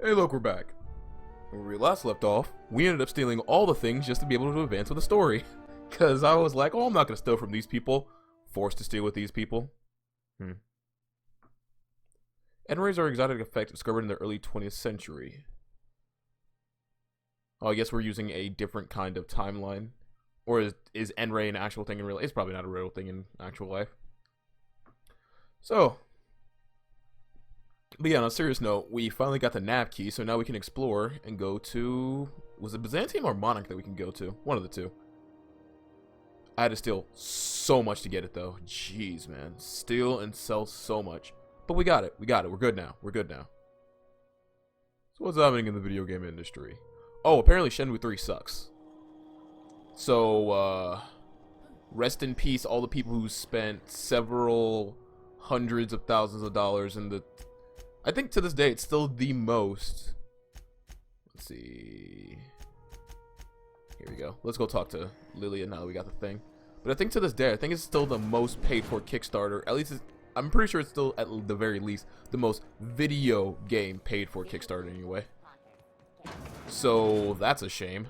Hey look, we're back. When we last left off, we ended up stealing all the things just to be able to advance with the story. Cause I was like, oh, I'm not gonna steal from these people. Forced to steal with these people. N-rays are exotic effects discovered in the early 20th century. Oh, I guess we're using a different kind of timeline. Or is N-ray an actual thing in real life? It's probably not a real thing in actual life. So, but yeah, on a serious note, we finally got the nav key, so now we can explore and go to... Was it Byzantium or Monarch that we can go to? One of the two. I had to steal so much to get it, though. Jeez, man. Steal and sell so much. But we got it. We got it. We're good now. We're good now. So what's happening in the video game industry? Oh, apparently Shenmue 3 sucks. So, rest in peace all the people who spent several hundreds of thousands of dollars in the... I think to this day it's still the most... Let's see... Here we go. Let's go talk to Lillian now that we got the thing. But I think to this day, I think it's still the most paid for Kickstarter. At least I'm pretty sure it's still, at the very least, the most video game paid for Kickstarter anyway. So that's a shame.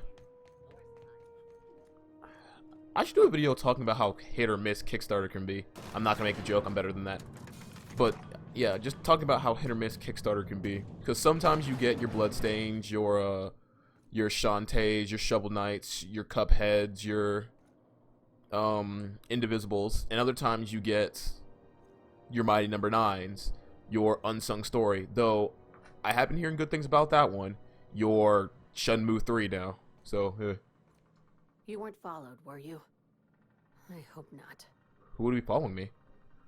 I should do a video talking about how hit or miss Kickstarter can be. I'm not gonna make a joke, I'm better than that. But yeah, just talking about how hit or miss Kickstarter can be. Because sometimes you get your Bloodstains, your Shantaes, your Shovel Knights, your Cupheads, your Indivisibles, and other times you get your Mighty Number 9s, your Unsung Story. Though I have been hearing good things about that one. Your Shenmue 3 now. So, You weren't followed, were you? I hope not. Who would be following me?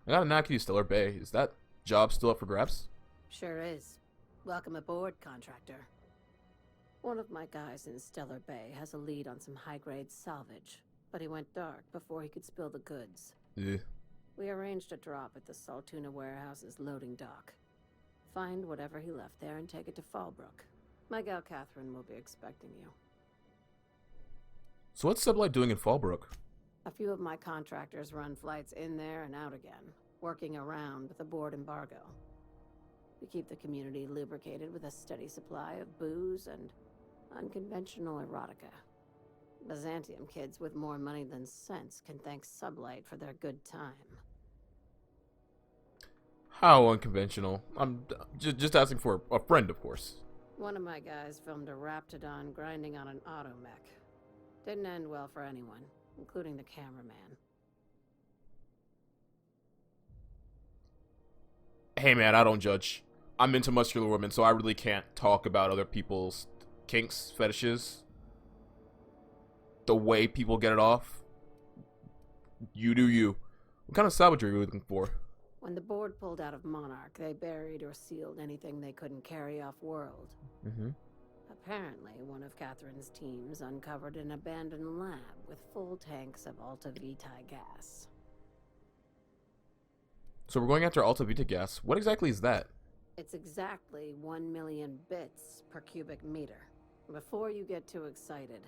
I got a nav key to Stellar Bay. Is that job still up for grabs? Sure is. Welcome aboard, contractor. One of my guys in Stellar Bay has a lead on some high-grade salvage, but he went dark before he could spill the goods. Yeah. We arranged a drop at the Saltuna warehouse's loading dock. Find whatever he left there and take it to Fallbrook. My gal Catherine will be expecting you. So what's Sublight doing in Fallbrook? A few of my contractors run flights in there and out again, working around with a board embargo. We keep the community lubricated with a steady supply of booze and unconventional erotica. Byzantium kids with more money than sense can thank Sublight for their good time. How unconventional? I'm just asking for a friend, of course. One of my guys filmed a Raptidon grinding on an automech. Didn't end well for anyone, including the cameraman. Hey man, I don't judge. I'm into muscular women, so I really can't talk about other people's kinks, fetishes. The way people get it off. You do you. What kind of savagery are you looking for? When the board pulled out of Monarch, they buried or sealed anything they couldn't carry off-world. Apparently, one of Catherine's teams uncovered an abandoned lab with full tanks of Alta Vitae gas. So we're going after Alta Vita gas. What exactly is that? It's exactly 1 million bits per cubic meter. Before you get too excited,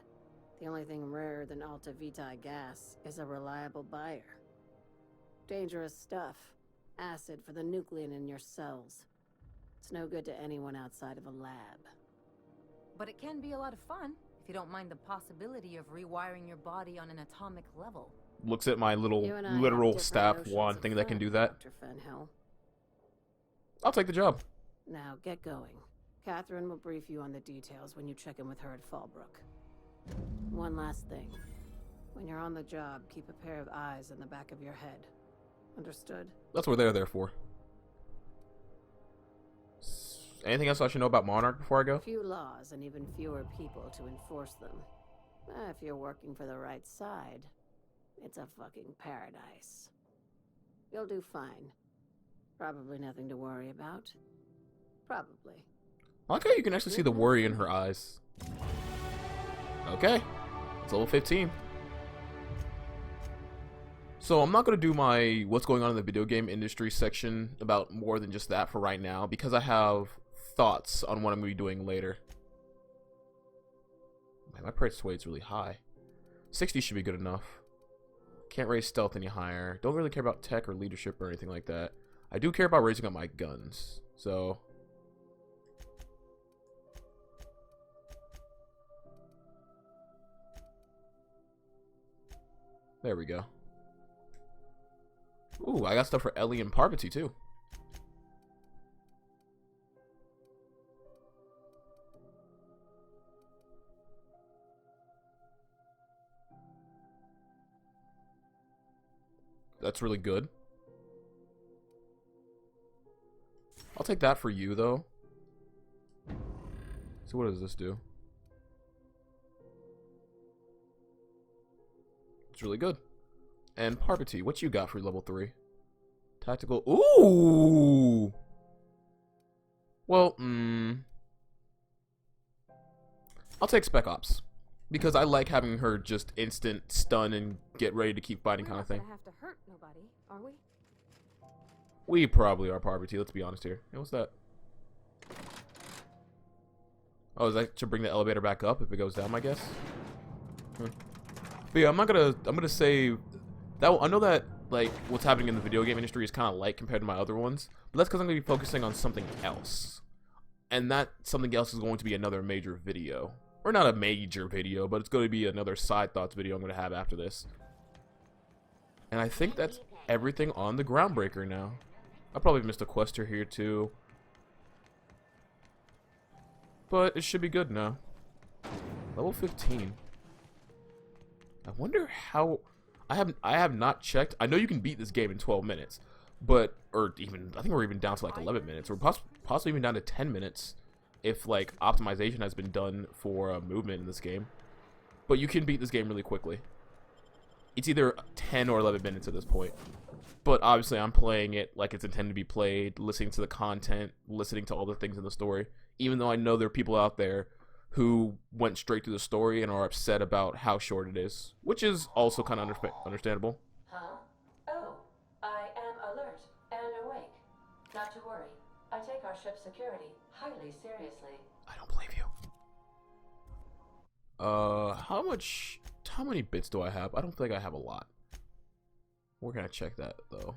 the only thing rarer than Alta Vitae gas is a reliable buyer. Dangerous stuff. Acid for the nuclein in your cells. It's no good to anyone outside of a lab. But it can be a lot of fun, if you don't mind the possibility of rewiring your body on an atomic level. Looks at my little You and I have literal different staff notions wand of thing that can fun, do that. Dr. Fenhill. I'll take the job. Now, get going. Catherine will brief you on the details when you check in with her at Fallbrook. One last thing. When you're on the job, keep a pair of eyes in the back of your head. Understood? That's what they're there for. Anything else I should know about Monarch before I go? Few laws and even fewer people to enforce them. If you're working for the right side, it's a fucking paradise. You'll do fine. Probably nothing to worry about. Probably. I like how you can actually see the worry in her eyes. Okay. It's level 15. So I'm not going to do my what's going on in the video game industry section about more than just that for right now, because I have thoughts on what I'm going to be doing later. Man, my price weight is really high. 60 should be good enough. Can't raise stealth any higher. Don't really care about tech or leadership or anything like that. I do care about raising up my guns. So There we go. Ooh, I got stuff for Ellie and Parvati too. That's really good. I'll take that for you, though. So what does this do? It's really good. And Parvati, what you got for level 3? Tactical. Ooh! Well, I'll take Spec Ops. Because I like having her just instant stun and get ready to keep fighting kind of thing. We're not gonna have to hurt nobody, are we? We probably are Parvati, let's be honest here. Hey, what's that? Oh, is that to bring the elevator back up if it goes down, I guess? But yeah, I'm gonna say that I know that like what's happening in the video game industry is kind of light compared to my other ones, but that's because I'm gonna be focusing on something else. And that something else is going to be another major video. Or not a major video, but it's going to be another side thoughts video I'm going to have after this. And I think that's everything on the Groundbreaker now. I probably missed a quest here too. But it should be good now. Level 15. I wonder how... I have not checked. I know you can beat this game in 12 minutes. But, or even, I think we're even down to like 11 minutes. Or possibly even down to 10 minutes. If like optimization has been done for movement in this game. But you can beat this game really quickly. It's either 10 or 11 minutes at this point. But obviously I'm playing it like it's intended to be played, listening to the content, listening to all the things in the story. Even though I know there are people out there who went straight to the story and are upset about how short it is. Which is also kind of understandable. Huh? Oh, I am alert and awake. Not to worry. I take our ship's security highly seriously. I don't believe you. How many bits do I have? I don't think I have a lot. We're gonna check that though.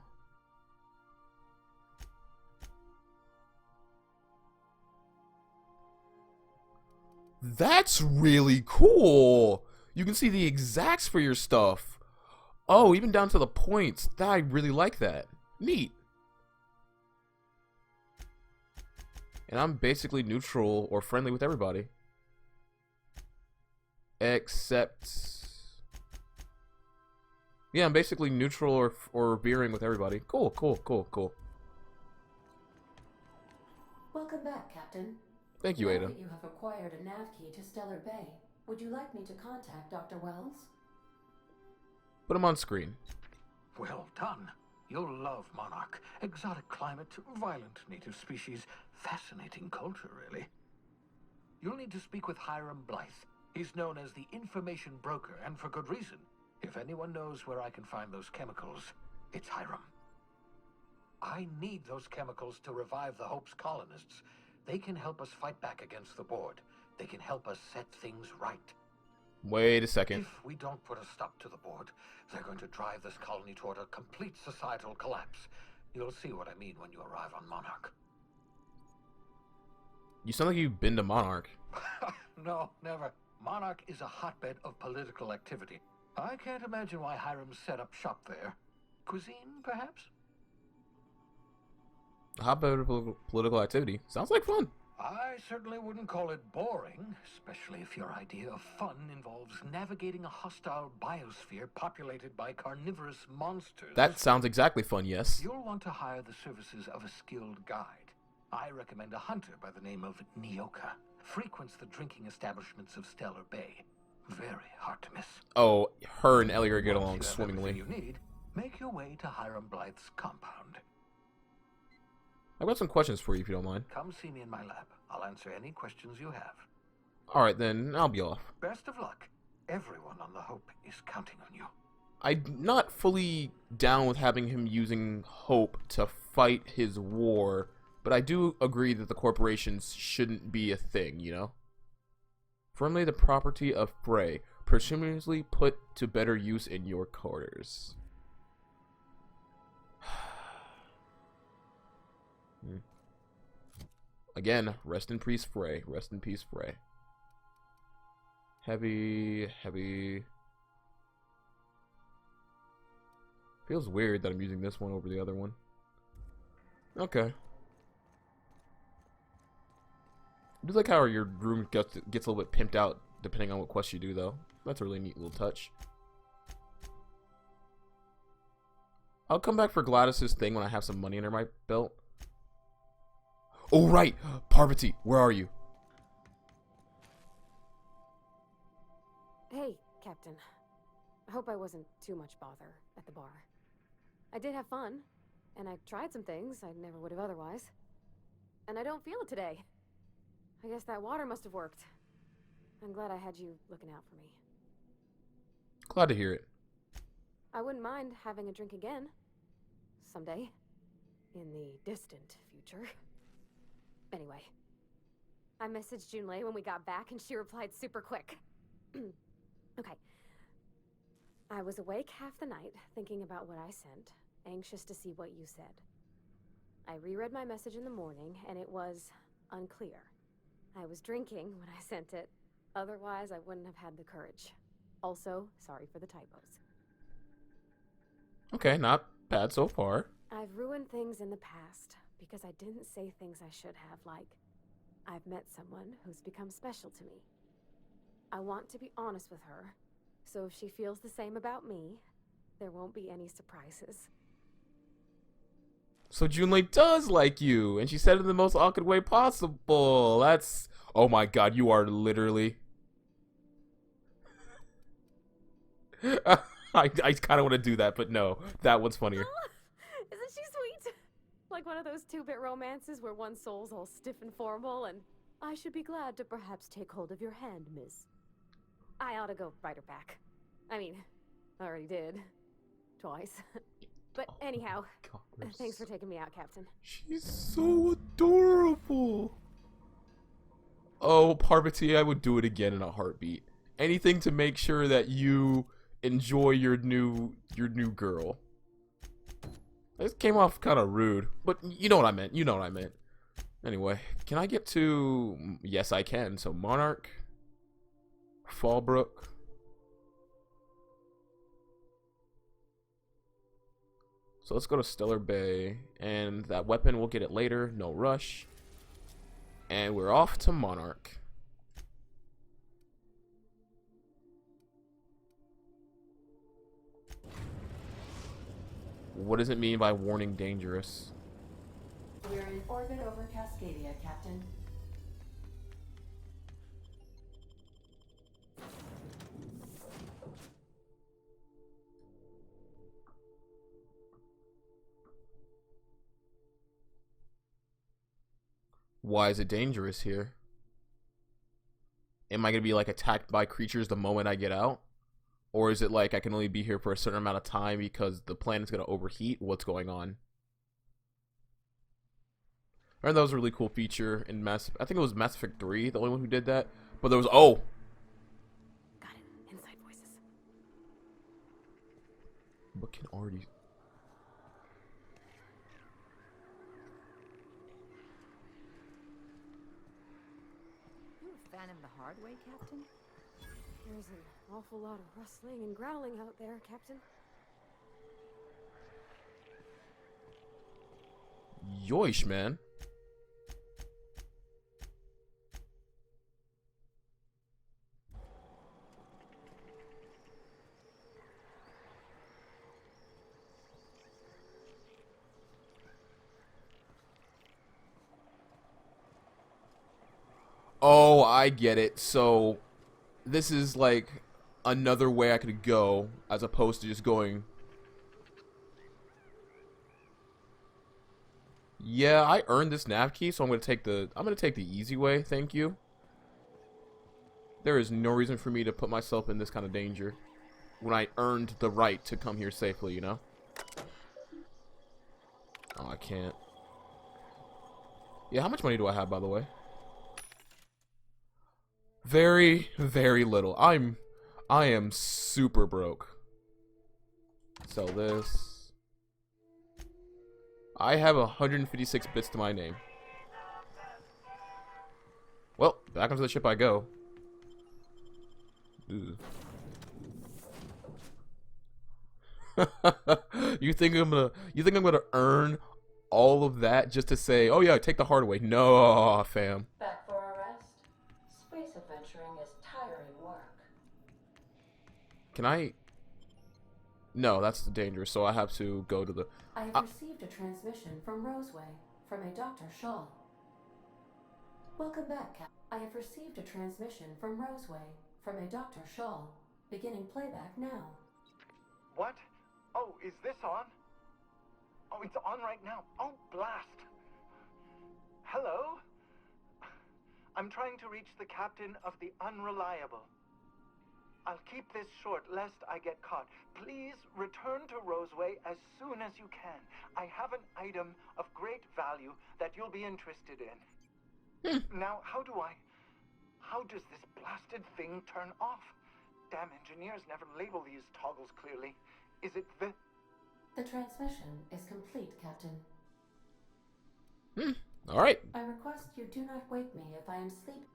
That's really cool. You can see the exacts for your stuff. Oh, even down to the points. I really like that. Neat. And I'm basically neutral or friendly with everybody. Except... yeah, I'm basically neutral or veering with everybody. Cool, cool, cool, cool. Welcome back, Captain. Thank you, Now Ada. that you have acquired a nav key to Stellar Bay, would you like me to contact Dr. Wells? Put him on screen. Well done. You'll love Monarch. Exotic climate, violent native species, fascinating culture, really. You'll need to speak with Hiram Blythe. He's known as the information broker, and for good reason. If anyone knows where I can find those chemicals, it's Hiram. I need those chemicals to revive the Hope's colonists. They can help us fight back against the board. They can help us set things right. Wait a second. If we don't put a stop to the board, they're going to drive this colony toward a complete societal collapse. You'll see what I mean when you arrive on Monarch. You sound like you've been to Monarch. No, never. Monarch is a hotbed of political activity. I can't imagine why Hiram set up shop there. Cuisine, perhaps? Hotbed of political activity. Sounds like fun. I certainly wouldn't call it boring, especially if your idea of fun involves navigating a hostile biosphere populated by carnivorous monsters. That sounds exactly fun, yes. You'll want to hire the services of a skilled guide. I recommend a hunter by the name of Nyoka. Frequents the drinking establishments of Stellar Bay. Very hard to miss. Oh, her and Ellie get along Once you have swimmingly. everything you need, make your way to Hiram Blythe's compound. I've got some questions for you if you don't mind. Come see me in my lab. I'll answer any questions you have. Alright then, I'll be off. Best of luck. Everyone on the Hope is counting on you. I'm not fully down with having him using Hope to fight his war, but I do agree that the corporations shouldn't be a thing, you know? Firmly the property of Frey, presumably put to better use in your quarters. Again, rest in peace, Frey. Rest in peace, Frey. Heavy, heavy. Feels weird that I'm using this one over the other one. Okay. I do like how your room gets a little bit pimped out depending on what quest you do, though. That's a really neat little touch. I'll come back for Gladys's thing when I have some money under my belt. Oh, right! Parvati, where are you? Hey, Captain. I hope I wasn't too much bother at the bar. I did have fun, and I tried some things I never would have otherwise. And I don't feel it today. I guess that water must have worked. I'm glad I had you looking out for me. Glad to hear it. I wouldn't mind having a drink again. Someday. In the distant future. Anyway. I messaged Junlei when we got back and she replied super quick. Okay. I was awake half the night, thinking about what I sent, anxious to see what you said. I reread my message in the morning, and it was unclear. I was drinking when I sent it. Otherwise, I wouldn't have had the courage. Also, sorry for the typos. Okay, not bad so far. I've ruined things in the past because I didn't say things I should have, like, I've met someone who's become special to me. I want to be honest with her, so if she feels the same about me, there won't be any surprises. So Junlei does like you, and she said it in the most awkward way possible. That's... Oh my god, you are literally... I kind of want to do that, but no. That one's funnier. Isn't she sweet? Like one of those two-bit romances where one soul's all stiff and formal, and I should be glad to perhaps take hold of your hand, miss. I ought to go write her back. I mean, I already did. Twice. But anyhow, God, thanks for taking me out, Captain. she's so adorable. Oh, Parvati, I would do it again in a heartbeat. Anything to make sure that you enjoy your new girl. This came off kind of rude, but you know what I meant. You know what I meant. Anyway, can I get to... Yes, I can. So, Monarch. Fallbrook. So let's go to Stellar Bay. And that weapon, we'll get it later. No rush. And we're off to Monarch. What does it mean by warning dangerous? We're in orbit over Cascadia, Captain. Why is it dangerous here? Am I going to be like attacked by creatures the moment I get out? Or is it like I can only be here for a certain amount of time because the planet's going to overheat? What's going on? I heard that was a really cool feature in I think it was Mass Effect 3, the only one who did that. But there was... Oh! Got it. Inside voices. But can already... You a fan of the hard way, Captain? There's an awful lot of rustling and growling out there, Captain. Yoish, man. Oh, I get it. So, this is like another way I could go as opposed to just going... Yeah, I earned this nav key, so I'm gonna take the easy way, thank you. There is no reason for me to put myself in this kind of danger when I earned the right to come here safely, you know? Oh, I can't. Yeah, how much money do I have, by the way? Very, very little. I am super broke. Sell this. I have 156 bits to my name. Well, back onto the ship I go. Ugh. You think I'm gonna earn all of that just to say, oh yeah, take the hard way? No, fam. Back for a rest? Space adventuring is tiring work. Can I? No, that's dangerous. So I have to go to the. I have received a transmission from Roseway, from a Dr. Shaw. Welcome back, Cap. I have received a transmission from Roseway, from a Dr. Shaw. Beginning playback now. What? Oh, is this on? Oh, it's on right now. Oh, blast. Hello? I'm trying to reach the captain of the Unreliable. I'll keep this short lest I get caught. Please return to Roseway as soon as you can. I have an item of great value that you'll be interested in. Now, how does this blasted thing turn off? Damn engineers never label these toggles clearly. Is it the... The transmission is complete, Captain. Alright. I request you do not wake me if I am asleep.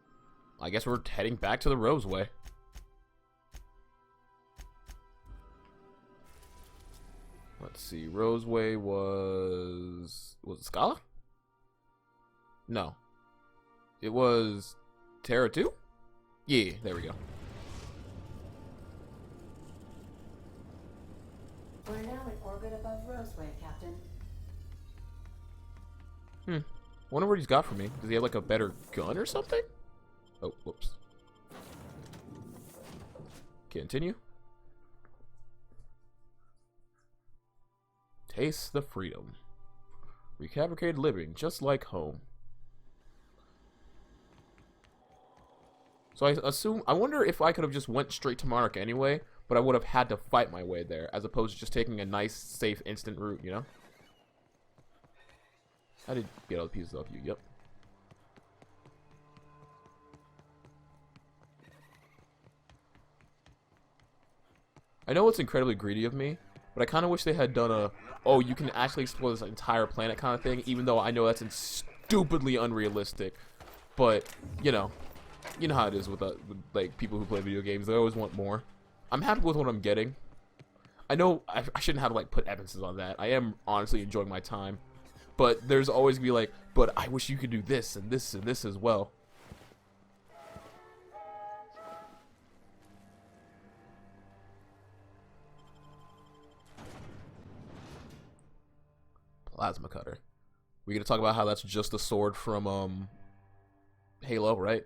I guess we're heading back to the Roseway. Let's see. Roseway was it Scala? No. It was Terra 2? Yeah, there we go. We're now in orbit above Roseway, Captain. Wonder what he's got for me. Does he have like a better gun or something? Oh, whoops. Continue. Taste the freedom. Refabricated living, just like home. So I wonder if I could have just went straight to Monarch anyway, but I would have had to fight my way there, as opposed to just taking a nice, safe, instant route, you know? I did get all the pieces off you, yep. I know it's incredibly greedy of me, but I kind of wish they had done a, oh, you can actually explore this entire planet kind of thing, even though I know that's stupidly unrealistic. But, you know how it is with like people who play video games. They always want more. I'm happy with what I'm getting. I know I shouldn't have to like put emphasis on that. I am honestly enjoying my time, but there's always gonna be like, but I wish you could do this and this and this as well. Plasma cutter. We're gonna talk about how that's just a sword from Halo, right?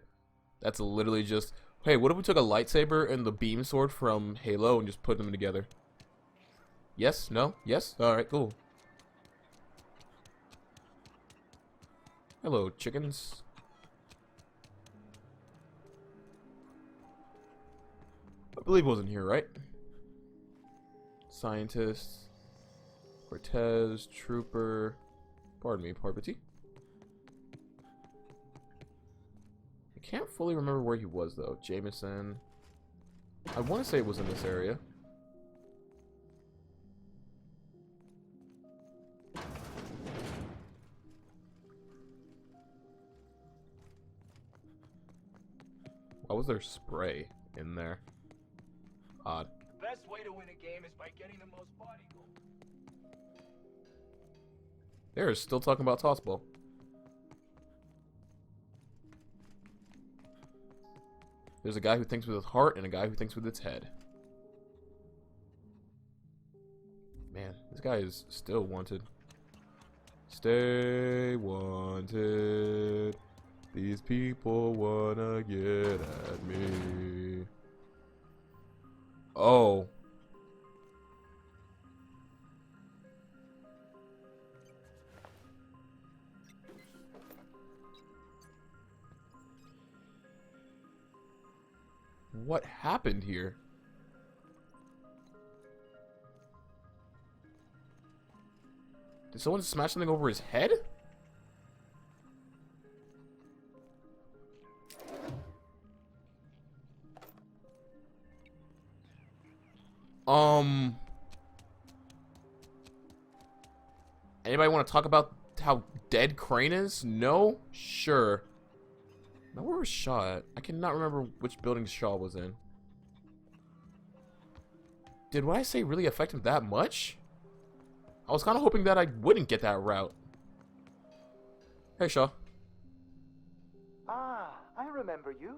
That's literally just, hey, what if we took a lightsaber and the beam sword from Halo and just put them together? Yes? No? Yes? Alright, cool. Hello, chickens. I believe it wasn't here, right? Scientist. Cortez, Trooper. Pardon me, Parvati. I can't fully remember where he was, though. Jameson. I want to say it was in this area. Why was there spray in there? Odd. The best way to win a game is by getting the most body gold. They're still talking about tossball. There's a guy who thinks with his heart and a guy who thinks with its head. Man, this guy is still wanted. Stay wanted. These people wanna get at me. Oh. What happened here? Did someone smash something over his head? Anybody want to talk about how dead Crane is? No? Sure. Now, where was Shaw at? I cannot remember which building Shaw was in. Did what I say really affect him that much? I was kind of hoping that I wouldn't get that route. Hey, Shaw. Ah, I remember you.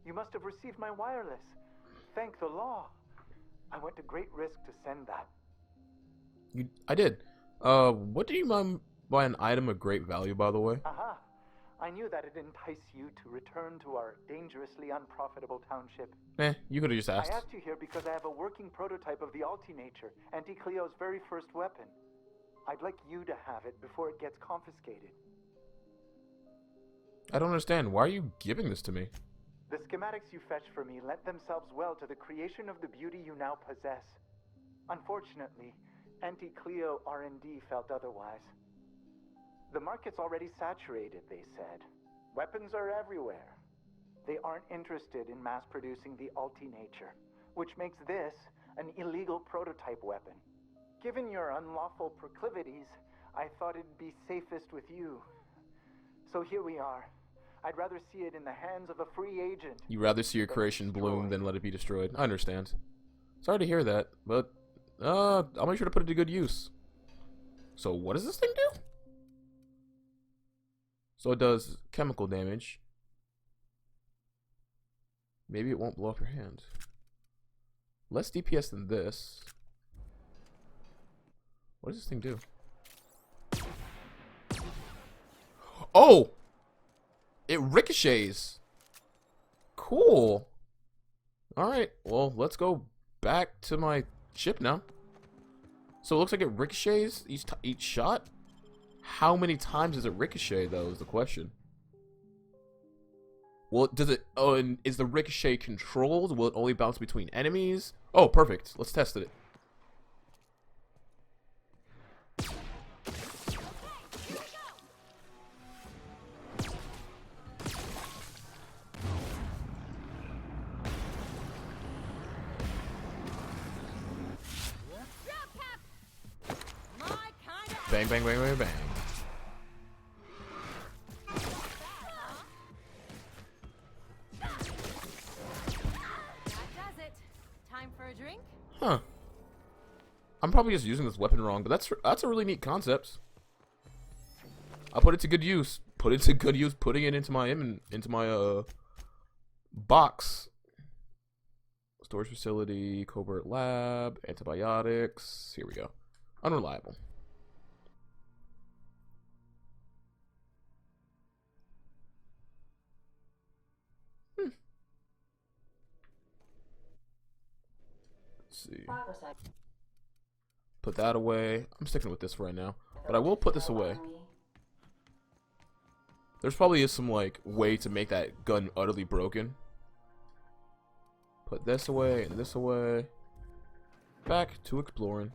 You must have received my wireless. Thank the law. I went to great risk to send that. I did. What do you mind by an item of great value, by the way? Aha. I knew that it'd entice you to return to our dangerously unprofitable township. You could have just asked. I asked you here because I have a working prototype of the Ultinature, Auntie Cleo's very first weapon. I'd like you to have it before it gets confiscated. I don't understand. Why are you giving this to me? The schematics you fetched for me lent themselves well to the creation of the beauty you now possess. Unfortunately, Auntie Cleo R&D felt otherwise. The market's already saturated, they said. Weapons are everywhere. They aren't interested in mass-producing the Ultinature, which makes this an illegal prototype weapon. Given your unlawful proclivities, I thought it'd be safest with you. So here we are. I'd rather see it in the hands of a free agent. You'd rather see your creation bloom than let it be destroyed. I understand. Sorry to hear that, but I'll make sure to put it to good use. So what does this thing do? So it does chemical damage. Maybe it won't blow up your hand. Less DPS than this. What does this thing do? Oh! It ricochets. Cool. Alright, well, let's go back to my ship now. So it looks like it ricochets each shot? How many times does it ricochet, though, is the question. Well, does it... Oh, and is the ricochet controlled? Will it only bounce between enemies? Oh, perfect. Let's test it. Bang, bang, bang, bang, bang. That does it. Time for a drink? Huh. I'm probably just using this weapon wrong, but that's a really neat concept. I'll put it to good use. Put it to good use, putting it into my box. Storage facility, covert lab, antibiotics. Here we go. Unreliable. See. Put that away. I'm sticking with this for right now, but I will put this away. There's probably some like way to make that gun utterly broken. Put this away and this away. Back to exploring.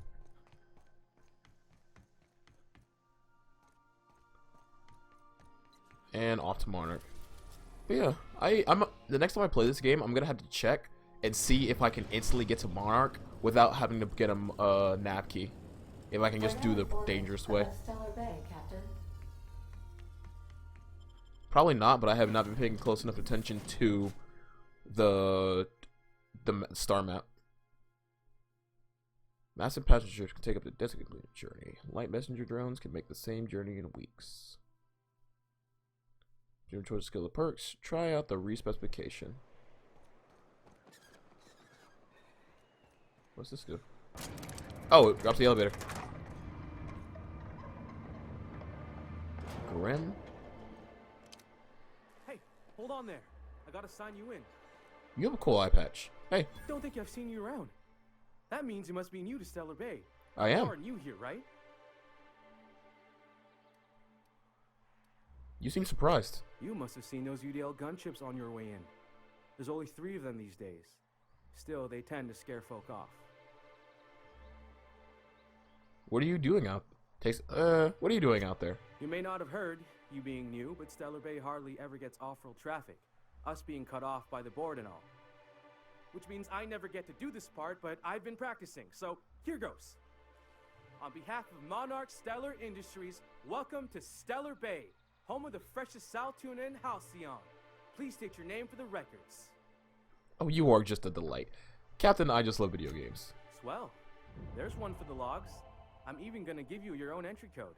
And off to Monarch. But yeah, I'm the next time I play this game, I'm gonna have to check and see if I can instantly get to Monarch without having to get a nav key. If I can just do the dangerous way. Stellar Bay, Captain. Probably not, but I have not been paying close enough attention to the star map. Massive passengers can take up the designated journey. Light messenger drones can make the same journey in weeks. If you enjoy the skill of perks, try out the respecification. What's this do? Oh, it drops the elevator. Grim? Hey, hold on there. I gotta sign you in. You have a cool eye patch. Hey. Don't think I've seen you around. That means you must be new to Stellar Bay. I am. You are new here, right? You seem surprised. You must have seen those UDL gunships on your way in. There's only 3 of them these days. Still, they tend to scare folk off. What are you doing out? What are you doing out there? You may not have heard, you being new, but Stellar Bay hardly ever gets off-road traffic. Us being cut off by the board and all. Which means I never get to do this part, but I've been practicing, so here goes. On behalf of Monarch Stellar Industries, welcome to Stellar Bay, home of the freshest sal tuna and halcyon. Please state your name for the records. Oh, you are just a delight. Captain, I just love video games. Swell. There's one for the logs. I'm even gonna give you your own entry code.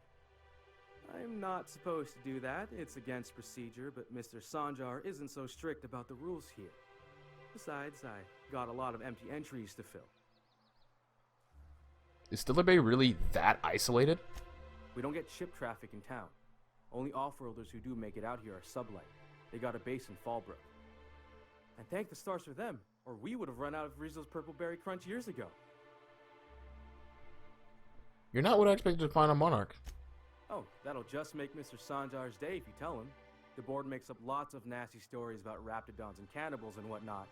I'm not supposed to do that. It's against procedure, but Mr. Sanjar isn't so strict about the rules here. Besides, I got a lot of empty entries to fill. Is Stellar Bay really that isolated? We don't get ship traffic in town. Only off-worlders who do make it out here are sublight. They got a base in Fallbrook. And thank the stars for them, or we would have run out of Rizzo's Purple Berry Crunch years ago. You're not what I expected to find on Monarch. Oh, that'll just make Mr. Sanjar's day if you tell him. The board makes up lots of nasty stories about raptidons and cannibals and whatnot.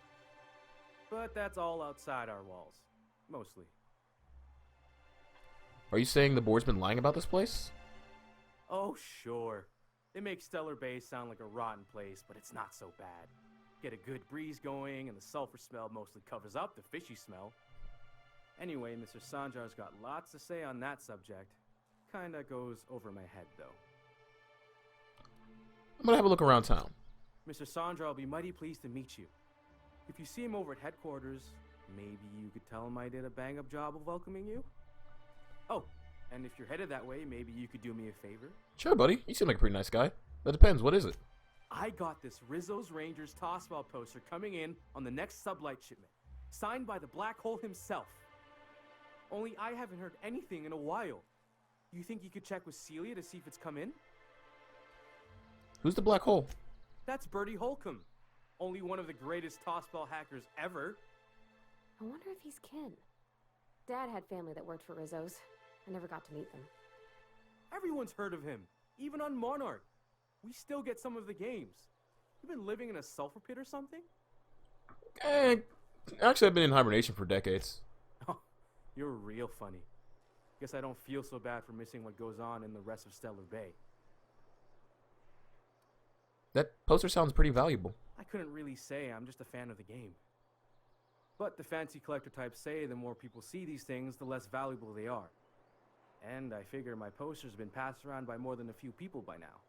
But that's all outside our walls. Mostly. Are you saying the board's been lying about this place? Oh, sure. They make Stellar Bay sound like a rotten place, but it's not so bad. Get a good breeze going, and the sulfur smell mostly covers up the fishy smell. Anyway, Mr. Sanjar's got lots to say on that subject. Kinda goes over my head, though. I'm gonna have a look around town. Mr. Sanjar will be mighty pleased to meet you. If you see him over at headquarters, maybe you could tell him I did a bang-up job of welcoming you? Oh, and if you're headed that way, maybe you could do me a favor? Sure, buddy. You seem like a pretty nice guy. That depends. What is it? I got this Rizzo's Rangers Tossball poster coming in on the next sublight shipment, signed by the Black Hole himself. Only I haven't heard anything in a while. You think you could check with Celia to see if it's come in? Who's the Black Hole? That's Bertie Holcomb. Only one of the greatest tossball hackers ever. I wonder if he's kin. Dad had family that worked for Rizzo's. I never got to meet them. Everyone's heard of him, even on Monarch. We still get some of the games. You've been living in a sulfur pit or something? Actually, I've been in hibernation for decades. Oh, you're real funny. Guess I don't feel so bad for missing what goes on in the rest of Stellar Bay. That poster sounds pretty valuable. I couldn't really say. I'm just a fan of the game. But the fancy collector types say the more people see these things, the less valuable they are. And I figure my poster's been passed around by more than a few people by now.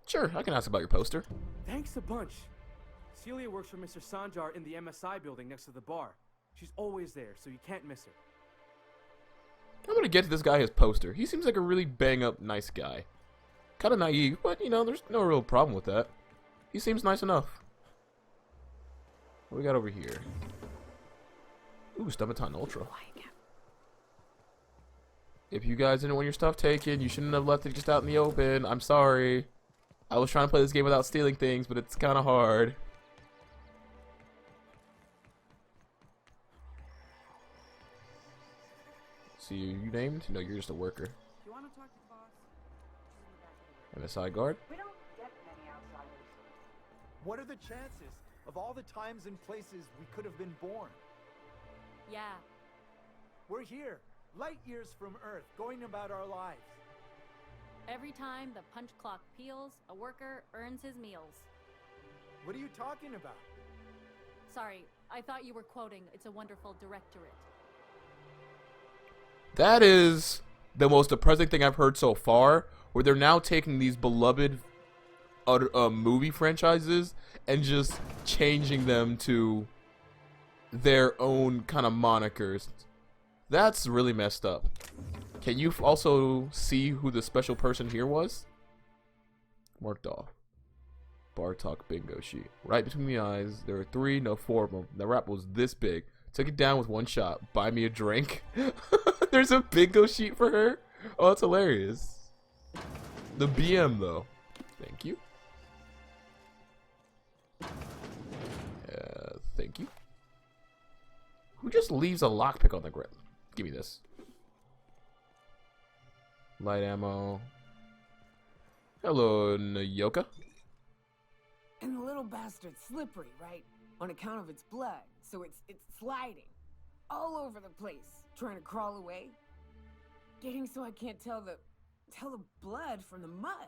Sure, I can ask about your poster. Thanks a bunch. Celia works for Mr. Sanjar in the MSI building next to the bar. She's always there, so you can't miss her. I'm gonna get to this guy his poster. He seems like a really bang-up nice guy. Kinda naive, but you know, there's no real problem with that. He seems nice enough. What we got over here? Ooh, Stumaton Ultra. If you guys didn't want your stuff taken, you shouldn't have left it just out in the open. I'm sorry. I was trying to play this game without stealing things, but it's kind of hard. See, you named? No, you're just a worker. You want to talk to boss? MSI guard? We don't get many outsiders. What are the chances of all the times and places we could have been born? Yeah. We're here, light years from Earth, going about our lives. Every time the punch clock peals, a worker earns his meals. What are you talking about? Sorry, I thought you were quoting It's a Wonderful Directorate. That is the most depressing thing I've heard so far, where they're now taking these beloved movie franchises and just changing them to their own kind of monikers. That's really messed up. Can you also see who the special person here was? Marked off. Bartok bingo sheet. Right between the eyes. There are 3, no 4 of them. The rap was this big. Took it down with one shot. Buy me a drink. There's a bingo sheet for her? Oh, that's hilarious. The BM, though. Thank you. Thank you. Who just leaves a lockpick on the ground? Give me this. Light ammo. Hello, Nayoka. And the little bastard's slippery, right? On account of its blood, so it's sliding all over the place, trying to crawl away. Getting so I can't tell the blood from the mud.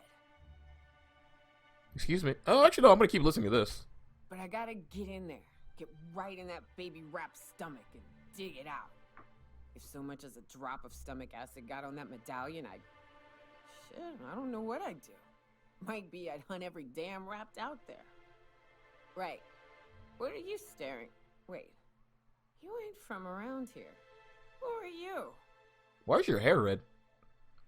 Excuse me. Oh, actually, no, I'm gonna keep listening to this. But I gotta get in there, get right in that baby rap's stomach and dig it out. If so much as a drop of stomach acid got on that medallion, I don't know what I'd do. Might be I'd hunt every damn rapt out there. Right. What are you staring? Wait. You ain't from around here. Who are you? Why is your hair red?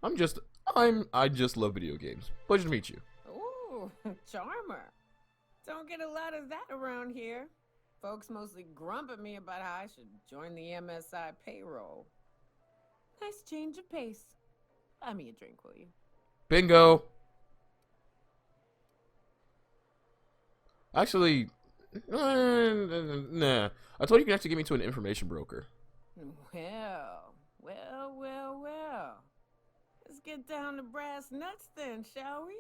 I just love video games. Pleasure to meet you. Ooh, charmer. Don't get a lot of that around here. Folks mostly grump at me about how I should join the MSI payroll. Nice change of pace. Buy me a drink, will you? Bingo. Actually, nah. I told you have to get me to an information broker. Well. Let's get down to brass nuts then, shall we?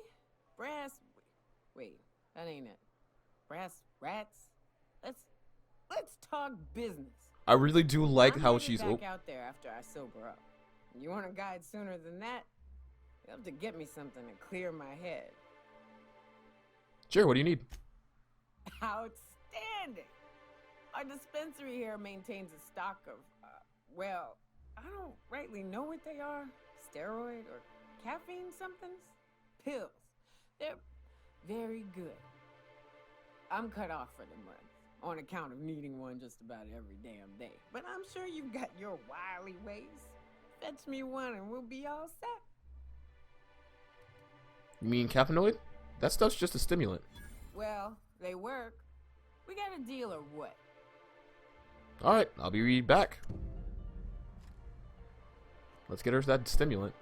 Wait, that ain't it. Brass rats? Let's talk business. I really do like I'm how headed she's... back out there after I sober up. You want a guide sooner than that? You have to get me something to clear my head. Sure, what do you need? Outstanding! Our dispensary here maintains a stock of, well, I don't rightly know what they are. Steroid or caffeine somethings? Pills. They're very good. I'm cut off for the month on account of needing one just about every damn day. But I'm sure you've got your wily ways. Fetch me one and we'll be all set. You mean caffeinoid? That stuff's just a stimulant. Well, they work. We got a deal or what? Alright, I'll be back. Let's get her that stimulant.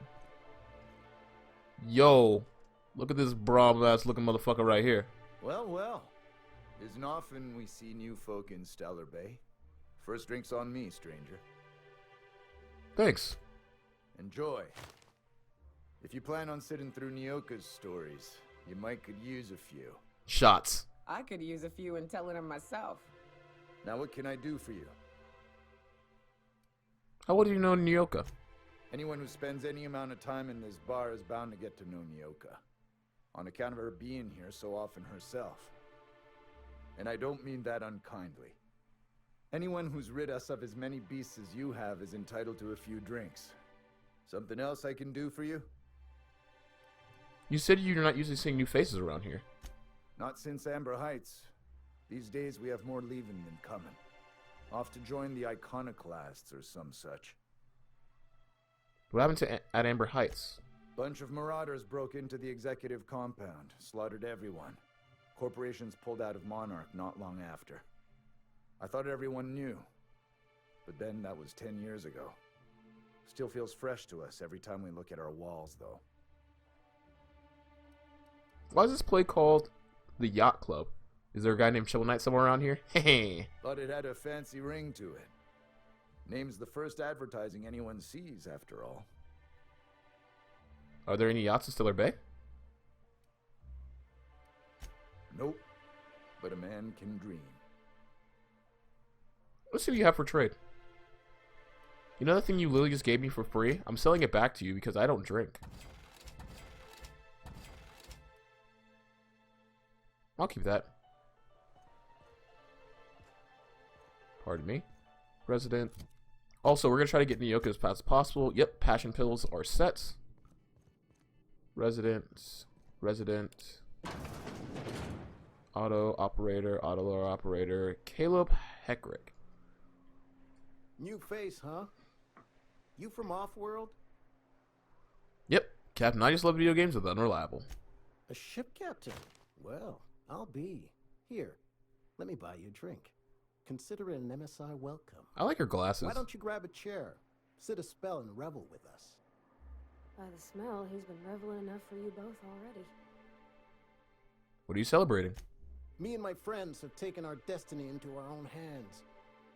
Yo, look at this brom-ass looking motherfucker right here. Well. Isn't often we see new folk in Stellar Bay. First drink's on me, stranger. Thanks. Enjoy. If you plan on sitting through Nyoka's stories, you might could use a few. Shots. I could use a few and telling them myself. Now what can I do for you? How well do you know Nyoka? Anyone who spends any amount of time in this bar is bound to get to know Nyoka. On account of her being here so often herself. And I don't mean that unkindly. Anyone who's rid us of as many beasts as you have is entitled to a few drinks. Something else I can do for you? You said you're not usually seeing new faces around here. Not since Amber Heights. These days we have more leaving than coming. Off to join the iconoclasts or some such. What happened at Amber Heights? Bunch of marauders broke into the executive compound, slaughtered everyone. Corporations pulled out of Monarch not long after. I thought everyone knew. But then that was 10 years ago. Still feels fresh to us every time we look at our walls, though. Why is this play called the Yacht Club? Is there a guy named Shovel Knight somewhere around here? Hey. Thought it had a fancy ring to it. Name's the first advertising anyone sees, after all. Are there any yachts in Stellar Bay? Nope. But a man can dream. Let's see what you have for trade. You know that thing you literally just gave me for free? I'm selling it back to you because I don't drink. I'll keep that. Pardon me. Resident. Also, we're going to try to get Nyoka as fast as possible. Yep, passion pills are set. Resident. Auto operator. Caleb Heckrick. New face, huh? You from Offworld? Yep, Captain. I just love video games with Unreliable. A ship captain? Well, I'll be. Here, let me buy you a drink. Consider it an MSI welcome. I like your glasses. Why don't you grab a chair, sit a spell, and revel with us? By the smell, he's been reveling enough for you both already. What are you celebrating? Me and my friends have taken our destiny into our own hands.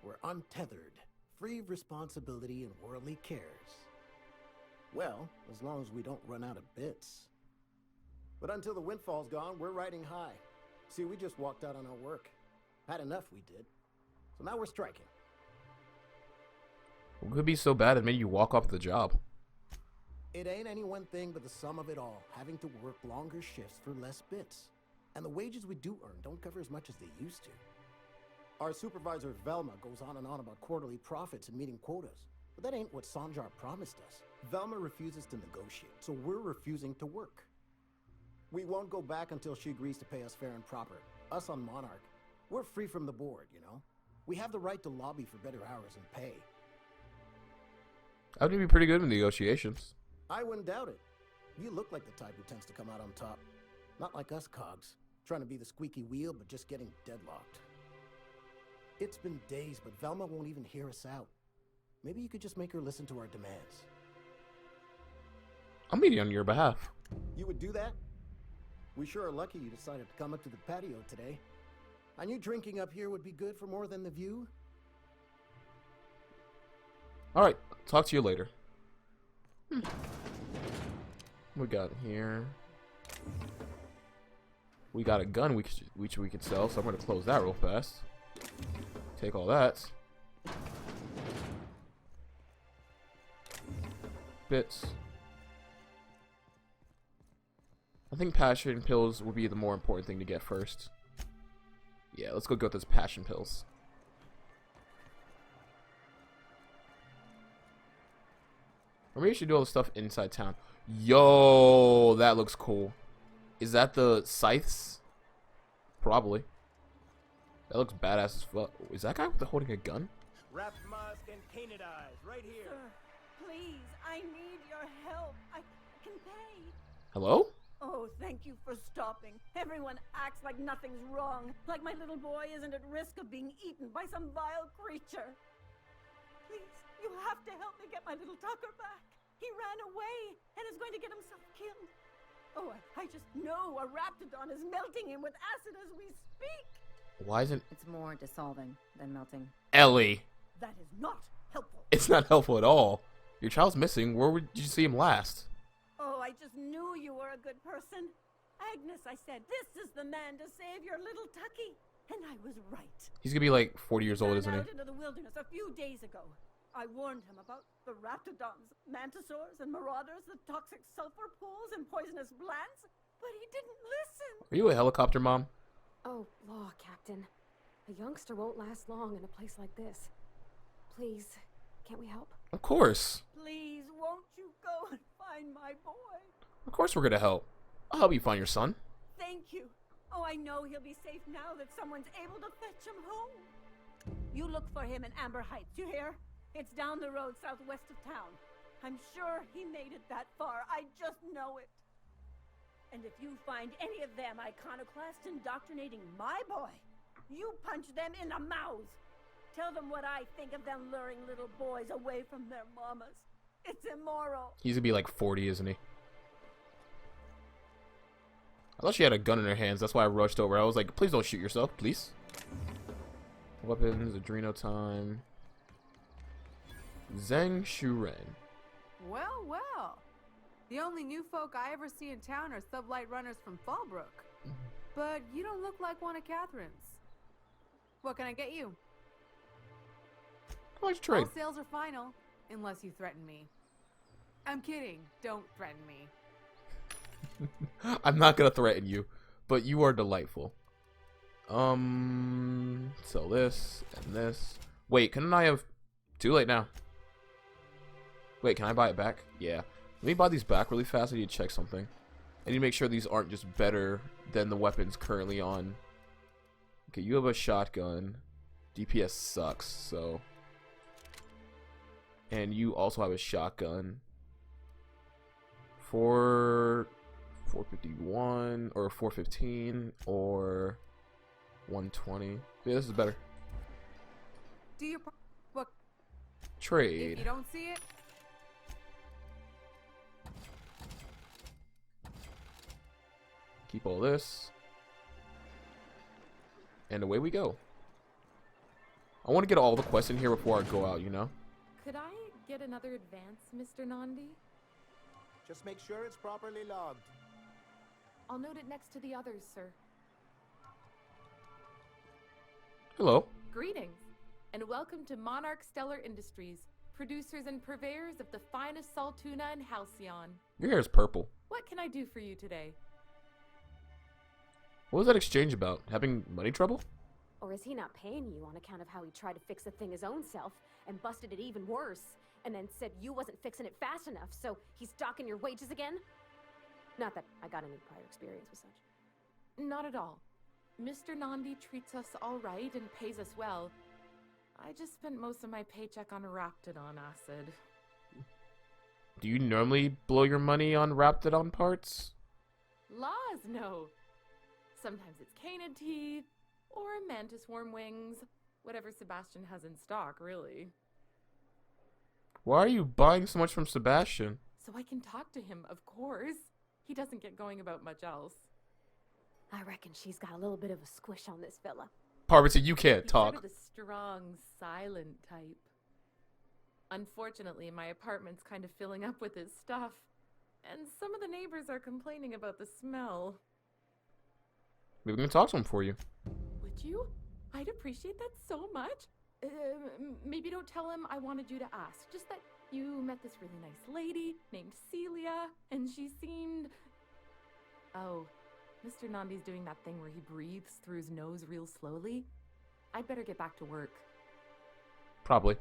We're untethered, free of responsibility and worldly cares. Well, as long as we don't run out of bits. But until the windfall's gone, we're riding high. See, we just walked out on our work. Had enough, we did. So now we're striking. What could be so bad it made you walk off the job? It ain't any one thing but the sum of it all, having to work longer shifts for less bits. And the wages we do earn don't cover as much as they used to. Our supervisor, Velma, goes on and on about quarterly profits and meeting quotas. But that ain't what Sanjar promised us. Velma refuses to negotiate, so we're refusing to work. We won't go back until she agrees to pay us fair and proper. Us on Monarch. We're free from the board, you know? We have the right to lobby for better hours and pay. I would be pretty good in negotiations. I wouldn't doubt it. You look like the type who tends to come out on top. Not like us cogs, trying to be the squeaky wheel but just getting deadlocked. It's been days, but Velma won't even hear us out. Maybe you could just make her listen to our demands. I'm meeting on your behalf. You would do that? We sure are lucky you decided to come up to the patio today. I knew drinking up here would be good for more than the view. Alright, talk to you later. We got here. We got a gun which we could sell, so I'm going to close that real fast. Take all that. Bits. I think passion pills would be the more important thing to get first. Yeah, let's go get those passion pills. Or maybe we should do all the stuff inside town. Yo, that looks cool. Is that the scythes? Probably. That looks badass as fuck. Is that guy holding a gun? Wrapped mask and painted eyes, right here. Sir, please, I need your help. I can pay. Hello? Oh, thank you for stopping. Everyone acts like nothing's wrong, like my little boy isn't at risk of being eaten by some vile creature. Please, you have to help me get my little Tucker back. He ran away and is going to get himself killed. Oh, I just know a raptidon is melting him with acid as we speak. Why isn't... It's more dissolving than melting. Ellie! That is not helpful. It's not helpful at all. Your child's missing. Where did you see him last? Oh, I just knew you were a good person. Agnes, I said, this is the man to save your little Tucky. And I was right. He's gonna be like 40 years old, isn't he? Out into the wilderness a few days ago. I warned him about the raptidons, mantisaurs, and marauders, the toxic sulfur pools, and poisonous glands, but he didn't listen. Are you a helicopter mom? Oh, law, Captain. A youngster won't last long in a place like this. Please, can't we help? Of course. Please, won't you go and find my boy? Of course we're gonna help. I'll help you find your son. Thank you. Oh, I know he'll be safe now that someone's able to fetch him home. You look for him in Amber Heights, you hear? It's down the road southwest of town. I'm sure he made it that far. I just know it. And if you find any of them iconoclasts indoctrinating my boy, you punch them in the mouths. Tell them what I think of them luring little boys away from their mamas. It's immoral. He's gonna be like 40, isn't he? I thought she had a gun in her hands. That's why I rushed over. I was like, please don't shoot yourself, please. Weapons, Adreno time. Zheng Shuren. Well, well. The only new folk I ever see in town are sublight runners from Fallbrook. But you don't look like one of Catherine's. What can I get you? How much trade? All sales are final, unless you threaten me. I'm kidding. Don't threaten me. I'm not gonna threaten you, but you are delightful. Sell this and this. Wait, couldn't I have... Too late now. Wait, can I buy it back? Yeah. Let me buy these back really fast. I need to check something. I need to make sure these aren't just better than the weapons currently on. Okay, you have a shotgun. DPS sucks, so... And you also have a shotgun. For 451 or 415 or 120. Yeah, this is better. Do your what? Trade. If you don't see it, keep all this, and away we go. I want to get all the quests in here before I go out, you know. Could I get another advance, Mr. Nandi? Just make sure it's properly logged. I'll note it next to the others, sir. Hello. Greetings, and welcome to Monarch Stellar Industries, producers and purveyors of the finest salt tuna in Halcyon. Your hair is purple. What can I do for you today? What was that exchange about? Having money trouble? Or is he not paying you on account of how he tried to fix the thing his own self and busted it even worse, and then said you wasn't fixing it fast enough, so he's docking your wages again? Not that I got any prior experience with such. Not at all. Mr. Nandi treats us all right and pays us well, I just spent most of my paycheck on Raptidon acid. Do you normally blow your money on Raptidon parts? Laws, no. Sometimes it's canid teeth, or mantis worm wings. Whatever Sebastian has in stock, really. Why are you buying so much from Sebastian? So I can talk to him, of course. He doesn't get going about much else. I reckon she's got a little bit of a squish on this fella. Parvati, you can't He's talk. sort of the strong, silent type. Unfortunately, my apartment's kind of filling up with his stuff. And some of the neighbors are complaining about the smell. Maybe we can talk to him for you. Would you? I'd appreciate that so much. Maybe don't tell him I wanted you to ask. Just that you met this really nice lady named Celia, and she seemed... Oh, Mr. Nandi's doing that thing where he breathes through his nose real slowly. I'd better get back to work. Probably.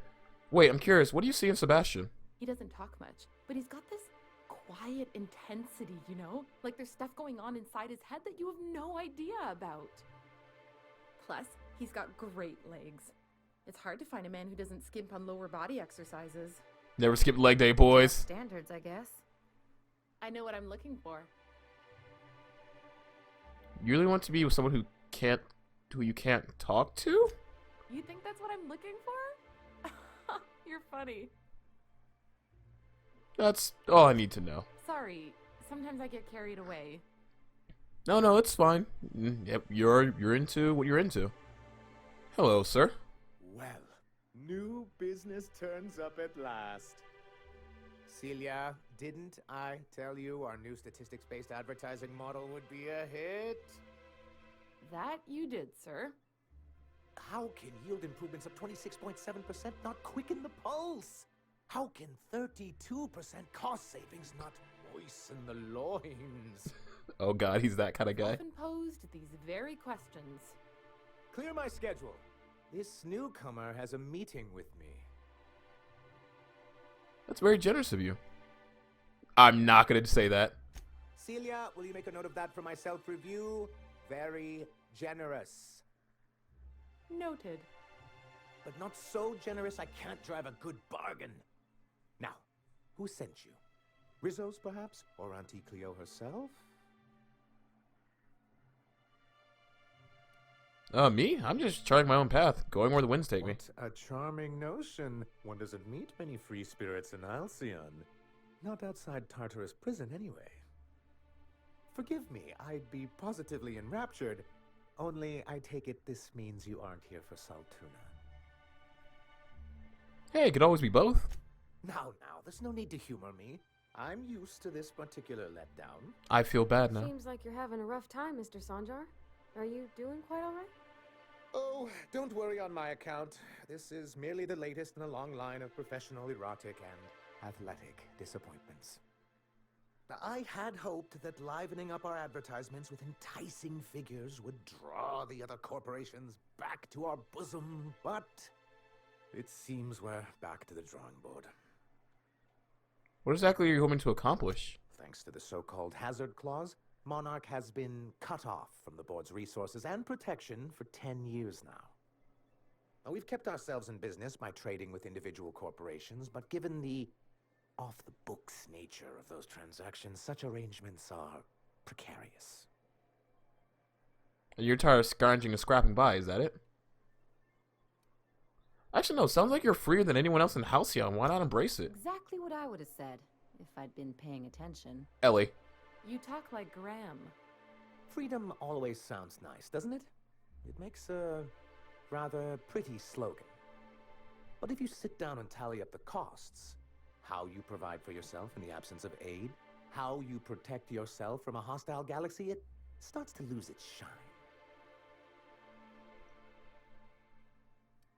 Wait, I'm curious. What do you see in Sebastian? He doesn't talk much, but he's got this quiet intensity, you know? Like there's stuff going on inside his head that you have no idea about. Plus, he's got great legs. It's hard to find a man who doesn't skimp on lower body exercises. Never skip leg day, boys. Standards, I guess. I know what I'm looking for. You really want to be with someone who you can't talk to? You think that's what I'm looking for? You're funny. That's all I need to know. Sorry, sometimes I get carried away. No, it's fine. Yep, you're into what you're into. Hello, sir. Well, new business turns up at last. Celia, didn't I tell you our new statistics-based advertising model would be a hit? That you did, sir. How can yield improvements of 26.7% not quicken the pulse? How can 32% cost savings not moisten the loins? Oh god, he's that kind of guy. Often posed these very questions. Clear my schedule. This newcomer has a meeting with me. That's very generous of you. I'm not going to say that. Celia, will you make a note of that for my self-review? Very generous. Noted. But not so generous I can't drive a good bargain. Now, who sent you? Rizzo's, perhaps? Or Auntie Cleo herself? Me? I'm just charting my own path, going where the winds take me. What a charming notion. One doesn't meet many free spirits in Halcyon. Not outside Tartarus prison, anyway. Forgive me, I'd be positively enraptured. Only, I take it this means you aren't here for Saltuna. Hey, it could always be both. Now, there's no need to humor me. I'm used to this particular letdown. I feel bad now. Seems like you're having a rough time, Mr. Sanjar. Are you doing quite all right? Oh, don't worry on my account. This is merely the latest in a long line of professional erotic and athletic disappointments. I had hoped that livening up our advertisements with enticing figures would draw the other corporations back to our bosom, but it seems we're back to the drawing board. What exactly are you hoping to accomplish? Thanks to the so-called hazard clause, Monarch has been cut off from the board's resources and protection for 10 years now. We've kept ourselves in business by trading with individual corporations, but given the off-the-books nature of those transactions, such arrangements are precarious. You're tired of scrounging and scrapping by, is that it? Actually, no, sounds like you're freer than anyone else in Halcyon. Why not embrace it? Exactly what I would have said, if I'd been paying attention. Ellie. You talk like Graham. Freedom always sounds nice, doesn't it? It makes a rather pretty slogan. But if you sit down and tally up the costs, how you provide for yourself in the absence of aid, how you protect yourself from a hostile galaxy, it starts to lose its shine.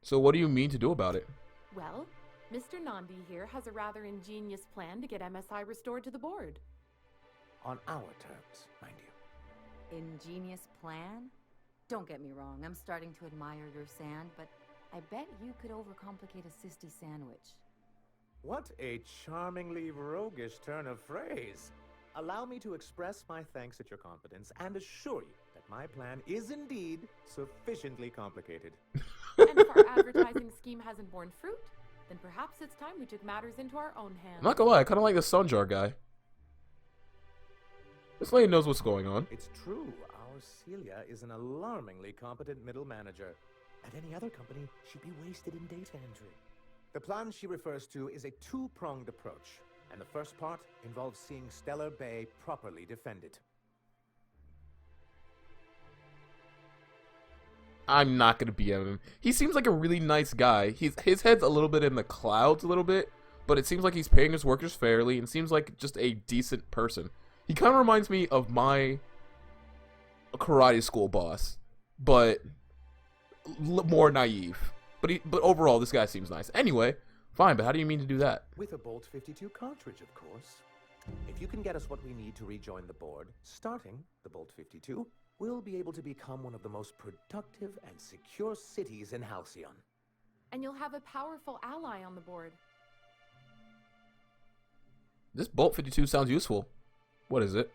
So what do you mean to do about it? Well, Mr. Nandi here has a rather ingenious plan to get MSI restored to the board. On our terms, mind you. Ingenious plan? Don't get me wrong, I'm starting to admire your sand, but I bet you could overcomplicate a sisty sandwich. What a charmingly roguish turn of phrase. Allow me to express my thanks at your confidence and assure you that my plan is indeed sufficiently complicated. And if our advertising scheme hasn't borne fruit, then perhaps it's time we took matters into our own hands. I'm not gonna lie, I kind of like this Sanjar guy. This lady knows what's going on. It's true. Our Celia is an alarmingly competent middle manager. At any other company, she'd be wasted in data entry. The plan she refers to is a two-pronged approach, and the first part involves seeing Stellar Bay properly defended. I'm not gonna BM him. He seems like a really nice guy. His head's a little bit in the clouds a little bit, but it seems like he's paying his workers fairly and seems like just a decent person. He kind of reminds me of my karate school boss, but more naive. But overall, this guy seems nice. Anyway, fine, but how do you mean to do that? With a Bolt 52 cartridge, of course. If you can get us what we need to rejoin the board, starting the Bolt 52, we'll be able to become one of the most productive and secure cities in Halcyon. And you'll have a powerful ally on the board. This Bolt 52 sounds useful. What is it?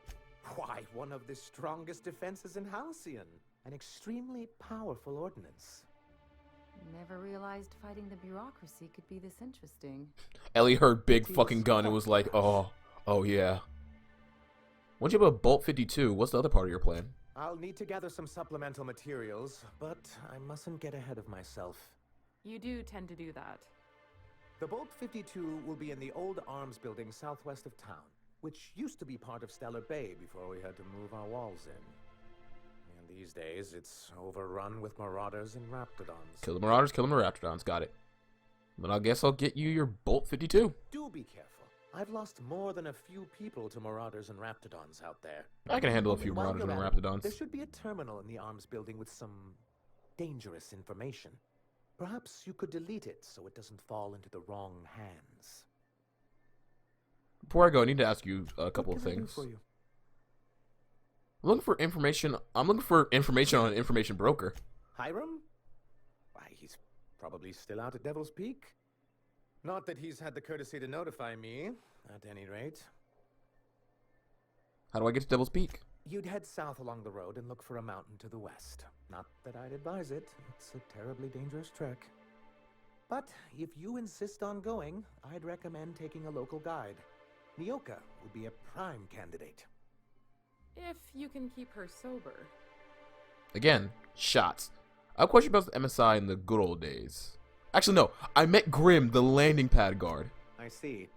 Why, one of the strongest defenses in Halcyon. An extremely powerful ordnance. Never realized fighting the bureaucracy could be this interesting. Ellie heard big fucking gun and was like, oh yeah. Once you have a Bolt 52, what's the other part of your plan? I'll need to gather some supplemental materials, but I mustn't get ahead of myself. You do tend to do that. The Bolt 52 will be in the old arms building southwest of town, which used to be part of Stellar Bay before we had to move our walls in. And these days, it's overrun with marauders and raptidons. Kill the marauders, kill the raptidons. Got it. Then I guess I'll get you your Bolt 52. Do be careful. I've lost more than a few people to marauders and raptidons out there. I can handle a few While marauders and you're at it, raptidons. There should be a terminal in the arms building with some dangerous information. Perhaps you could delete it so it doesn't fall into the wrong hands. Before I go, I need to ask you a couple of What can I do things. for you? I'm looking for information. I'm looking for information on an information broker. Hiram? Why, he's probably still out at Devil's Peak. Not that he's had the courtesy to notify me, at any rate. How do I get to Devil's Peak? You'd head south along the road and look for a mountain to the west. Not that I'd advise it. It's a terribly dangerous trek. But if you insist on going, I'd recommend taking a local guide. Nyoka would be a prime candidate. If you can keep her sober. Again, shots. I have a question about the MSI in the good old days. Actually, no. I met Grim, the landing pad guard. I see.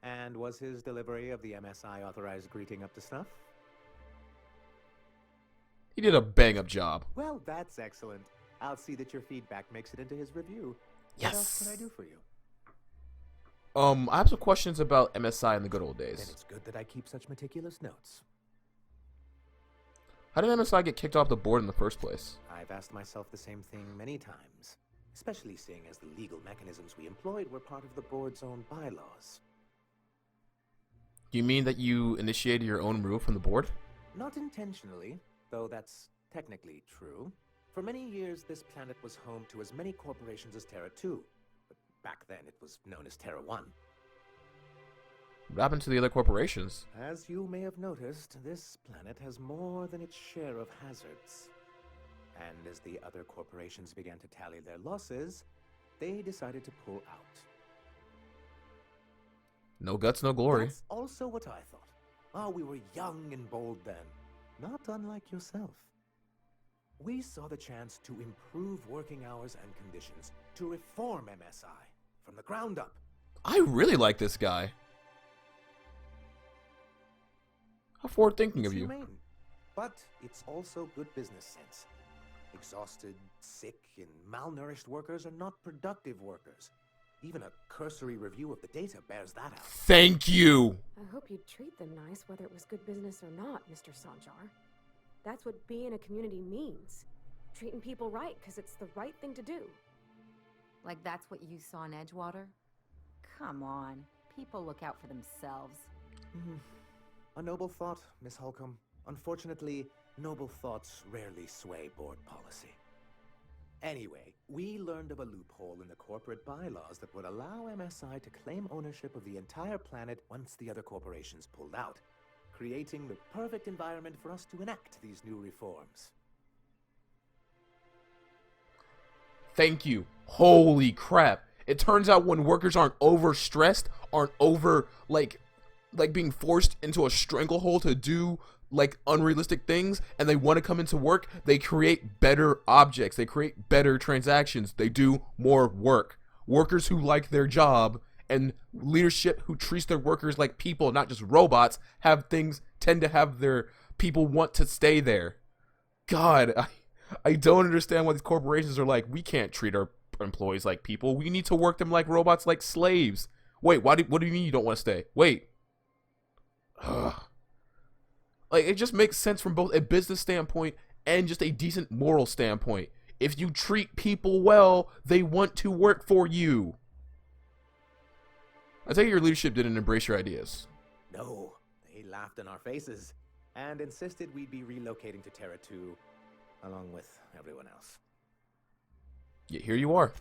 And was his delivery of the MSI authorized greeting up to snuff? He did a bang-up job. Well, that's excellent. I'll see that your feedback makes it into his review. Yes. What else can I do for you? I have some questions about MSI in the good old Then days. it's good that I keep such meticulous notes. How did MSI get kicked off the board in the first place? I've asked myself the same thing many times, especially seeing as the legal mechanisms we employed were part of the board's own bylaws. Do you mean that you initiated your own removal from the board? Not intentionally, though that's technically true. For many years, this planet was home to as many corporations as Terra 2, but back then it was known as Terra 1. What happened to the other corporations? As you may have noticed, this planet has more than its share of hazards. And as the other corporations began to tally their losses, they decided to pull out. No guts, no glory. That's also what I thought. Oh, we were young and bold then. Not unlike yourself. We saw the chance to improve working hours and conditions, to reform MSI from the ground up. I really like this guy. How forward-thinking of It's you. humane, but it's also good business sense. Exhausted, sick, and malnourished workers are not productive workers. Even a cursory review of the data bears that out. Thank you! I hope you'd treat them nice, whether it was good business or not, Mr. Sanjar. That's what being a community means. Treating people right, because it's the right thing to do. Like that's what you saw in Edgewater? Come on. People look out for themselves. A noble thought, Miss Holcomb. Unfortunately, noble thoughts rarely sway board policy. Anyway, we learned of a loophole in the corporate bylaws that would allow MSI to claim ownership of the entire planet once the other corporations pulled out, creating the perfect environment for us to enact these new reforms. Thank you. Holy crap. It turns out when workers aren't overstressed, aren't over, like being forced into a stranglehold to do, like, unrealistic things, and they want to come into work, they create better objects. They create better transactions. They do more work. Workers who like their job and leadership who treats their workers like people, not just robots, tend to have their people want to stay there. God, I don't understand why these corporations are like, we can't treat our employees like people. We need to work them like robots, like slaves. Wait, what do you mean you don't want to stay? Wait. Ugh. Like, it just makes sense from both a business standpoint and just a decent moral standpoint. If you treat people well, they want to work for you. I think your leadership didn't embrace your ideas. No, they laughed in our faces and insisted we'd be relocating to Terra 2 along with everyone else. Yet here you are.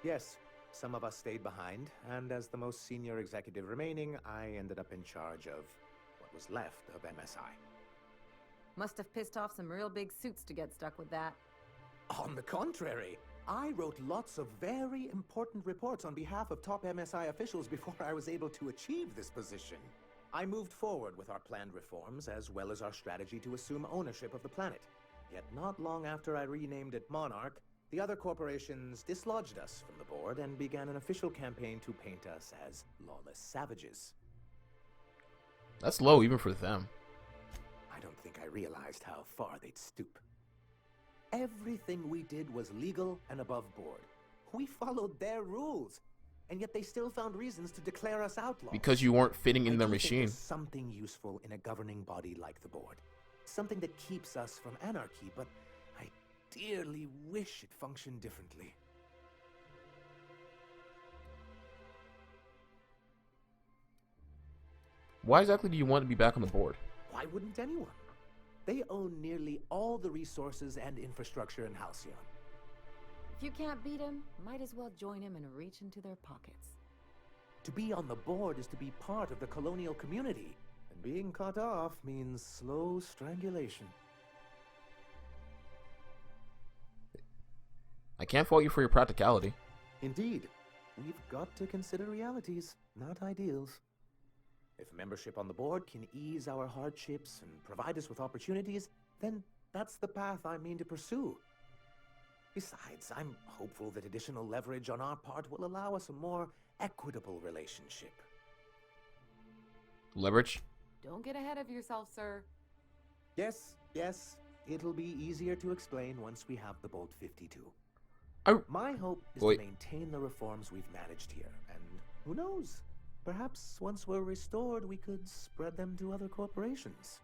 Yes, some of us stayed behind, and as the most senior executive remaining, I ended up in charge of what was left of MSI. Must have pissed off some real big suits to get stuck with that. On the contrary, I wrote lots of very important reports on behalf of top MSI officials before I was able to achieve this position. I moved forward with our planned reforms, as well as our strategy to assume ownership of the planet. Yet not long after I renamed it Monarch, the other corporations dislodged us from the board and began an official campaign to paint us as lawless savages. That's low even for them. I don't think I realized how far they'd stoop. Everything we did was legal and above board. We followed their rules, and yet they still found reasons to declare us outlaws. Because you weren't fitting in their I do think machine. there's something useful in a governing body like the board. Something that keeps us from anarchy, but I dearly wish it functioned differently. Why exactly do you want to be back on the board? Why wouldn't anyone? They own nearly all the resources and infrastructure in Halcyon. If you can't beat him, might as well join him and reach into their pockets. To be on the board is to be part of the colonial community, and being cut off means slow strangulation. I can't fault you for your practicality. Indeed, we've got to consider realities, not ideals. If membership on the board can ease our hardships and provide us with opportunities, then that's the path I mean to pursue. Besides, I'm hopeful that additional leverage on our part will allow us a more equitable relationship. Leverage? Don't get ahead of yourself, sir. Yes, it'll be easier to explain once we have the Bolt 52. My hope is to maintain the reforms we've managed here, and who knows? Perhaps once we're restored, we could spread them to other corporations.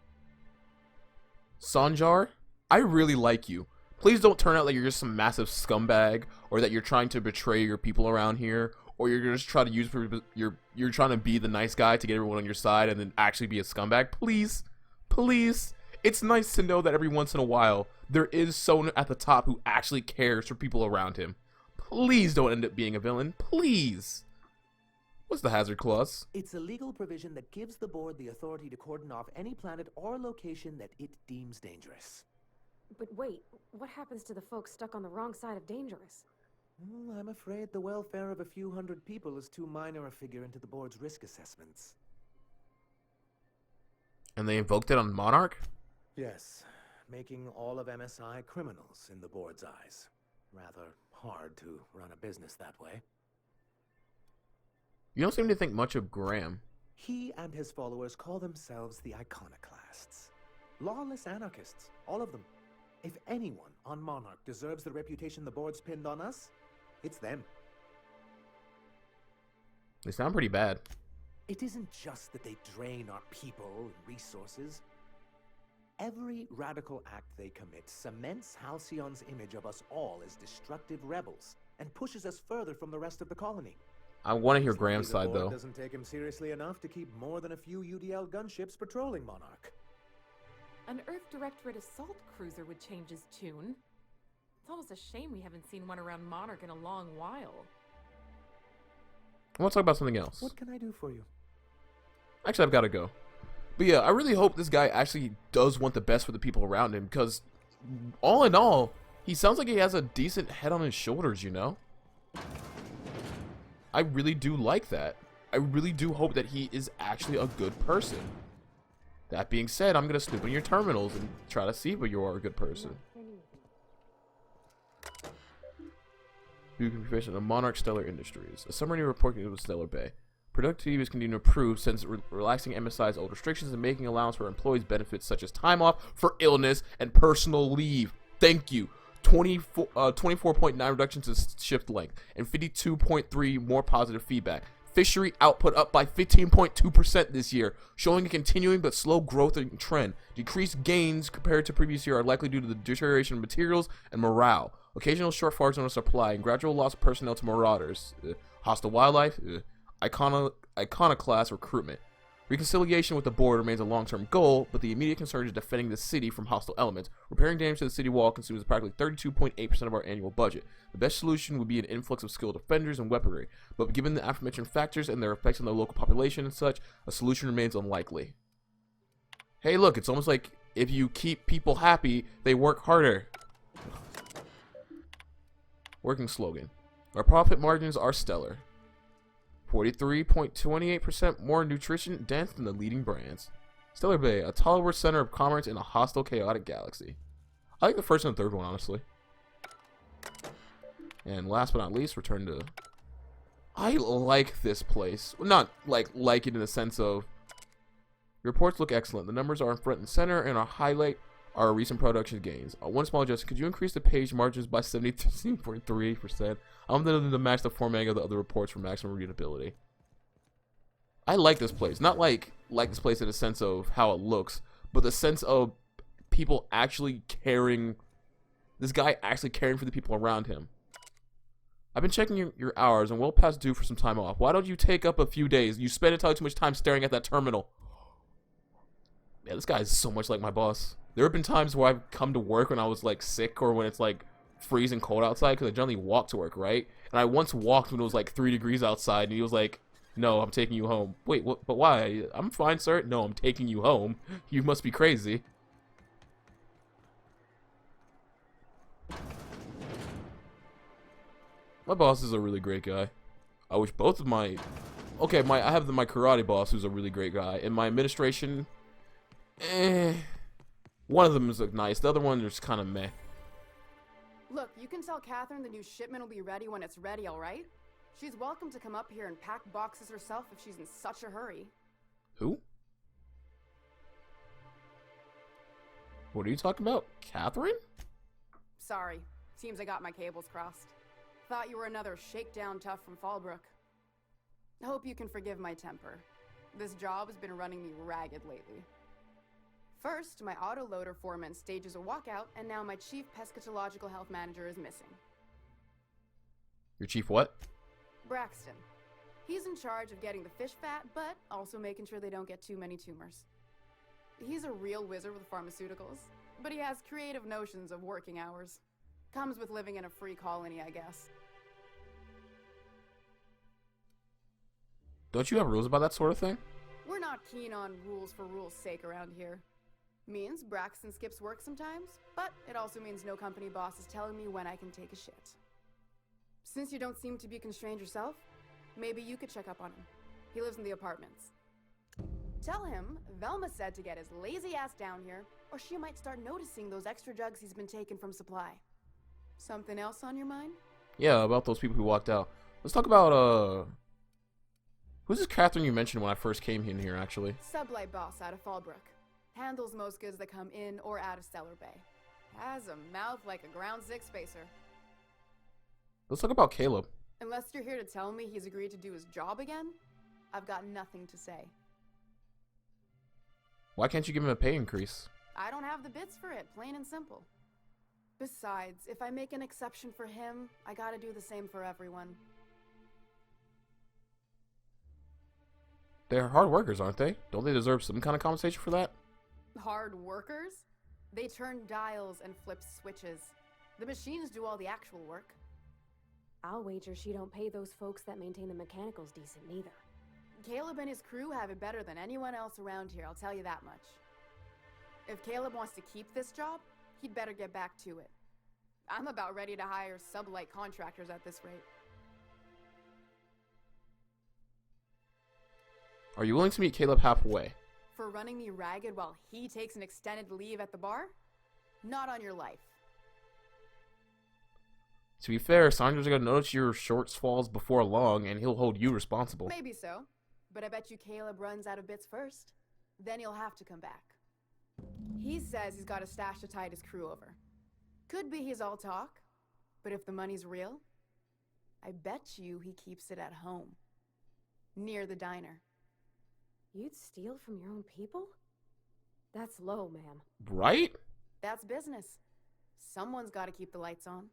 Sanjar, I really like you. Please don't turn out like you're just some massive scumbag, or that you're trying to betray your people around here, or you're just trying to use you're trying to be the nice guy to get everyone on your side and then actually be a scumbag. Please, please. It's nice to know that every once in a while there is someone at the top who actually cares for people around him. Please don't end up being a villain. Please. What's the hazard clause? It's a legal provision that gives the board the authority to cordon off any planet or location that it deems dangerous. But wait, what happens to the folks stuck on the wrong side of dangerous? Well, I'm afraid the welfare of a few hundred people is too minor a figure into the board's risk assessments. And they invoked it on Monarch? Yes, making all of MSI criminals in the board's eyes. Rather hard to run a business that way. You don't seem to think much of Graham. He and his followers call themselves the Iconoclasts. Lawless anarchists, all of them. If anyone on Monarch deserves the reputation the board's pinned on us, it's them. They sound pretty bad. It isn't just that they drain our people and resources. Every radical act they commit cements Halcyon's image of us all as destructive rebels and pushes us further from the rest of the colony. I want to hear Graham's side, The board though. doesn't take him seriously enough to keep more than a few UDL gunships patrolling Monarch. An Earth Directorate assault cruiser would change his tune. It's almost a shame we haven't seen one around Monarch in a long while. I want to talk about something else. What can I do for you? Actually, I've got to go. But yeah, I really hope this guy actually does want the best for the people around him, because all in all, He sounds like he has a decent head on his shoulders, you know? I really do like that. I really do hope that he is actually a good person. That being said, I'm going to snoop in your terminals and try to see if you are a good person. You can be patient in Monarch Stellar Industries. A summary report given to Stellar Bay. Productivity is continuing to improve since relaxing MSI's old restrictions and making allowance for employees' benefits such as time off for illness and personal leave. Thank you. 24.9 reduction to shift length and 52.3 more positive feedback. Fishery output up by 15.2% this year, showing a continuing but slow growth trend. Decreased gains compared to previous year are likely due to the deterioration of materials and morale. Occasional shortfalls on supply and gradual loss of personnel to marauders. Hostile wildlife. Iconoclast recruitment. Reconciliation with the board remains a long-term goal, but the immediate concern is defending the city from hostile elements. Repairing damage to the city wall consumes practically 32.8% of our annual budget. The best solution would be an influx of skilled defenders and weaponry, but given the aforementioned factors and their effects on the local population and such, a solution remains unlikely. Hey look, it's almost like if you keep people happy, they work harder. Working slogan. Our profit margins are stellar. 43.28% more nutrition dense than the leading brands. Stellar Bay, a tolerable center of commerce in a hostile, chaotic galaxy. I like the first and third one, honestly. And last but not least, return to... I like this place. Well, not like it in the sense of... Reports look excellent. The numbers are in front and center, and our highlight our recent production gains. One small adjustment. Could you increase the page margins by 73.38%? I'm going to match the formatting of the other reports for maximum readability. I like this place. Not like this place in the sense of how it looks, but the sense of people actually caring. This guy actually caring for the people around him. I've been checking your hours and well past due for some time off. Why don't you take up a few days? You spend entirely too much time staring at that terminal. Man, this guy is so much like my boss. There have been times where I've come to work when I was like sick or when it's like freezing cold outside because I generally walk to work, right? And I once walked when it was like 3 degrees outside and he was like, no, I'm taking you home. Wait, what? But why? I'm fine, sir. No, I'm taking you home. You must be crazy. My boss is a really great guy. I wish both of my... Okay, I have my karate boss who's a really great guy. And my administration... One of them is nice. The other one is kind of meh. Look, you can tell Catherine the new shipment will be ready when it's ready, alright? She's welcome to come up here and pack boxes herself if she's in such a hurry. Who? What are you talking about? Catherine? Sorry. Seems I got my cables crossed. Thought you were another shakedown tough from Fallbrook. Hope you can forgive my temper. This job has been running me ragged lately. First, my autoloader foreman stages a walkout, and now my chief pescatological health manager is missing. Your chief what? Braxton. He's in charge of getting the fish fat, but also making sure they don't get too many tumors. He's a real wizard with pharmaceuticals, but he has creative notions of working hours. Comes with living in a free colony, I guess. Don't you have rules about that sort of thing? We're not keen on rules for rules' sake around here. Means Braxton skips work sometimes, but it also means no company boss is telling me when I can take a shit. Since you don't seem to be constrained yourself, maybe you could check up on him. He lives in the apartments. Tell him Velma said to get his lazy ass down here, or she might start noticing those extra drugs he's been taking from supply. Something else on your mind? Yeah, about those people who walked out. Let's talk about, who's this Catherine you mentioned when I first came in here, actually? Sublight boss out of Fallbrook. Handles most goods that come in or out of Stellar Bay. Has a mouth like a ground six spacer. Let's talk about Caleb. Unless you're here to tell me he's agreed to do his job again, I've got nothing to say. Why can't you give him a pay increase? I don't have the bits for it, plain and simple. Besides, if I make an exception for him, I gotta do the same for everyone. They're hard workers, aren't they? Don't they deserve some kind of compensation for that? Hard workers? They turn dials and flip switches. The machines do all the actual work. I'll wager she don't pay those folks that maintain the mechanicals decent neither. Caleb and his crew have it better than anyone else around here, I'll tell you that much. If Caleb wants to keep this job, he'd better get back to it. I'm about ready to hire sublight contractors at this rate. Are you willing to meet Caleb halfway? For running me ragged while he takes an extended leave at the bar? Not on your life. To be fair, Sandra's gonna notice your shortfalls before long, and he'll hold you responsible. Maybe so, but I bet you Caleb runs out of bits first. Then he'll have to come back. He says he's got a stash to tide his crew over. Could be he's all talk, but if the money's real, I bet you he keeps it at home. Near the diner. You'd steal from your own people? That's low, ma'am. Right? That's business. Someone's got to keep the lights on.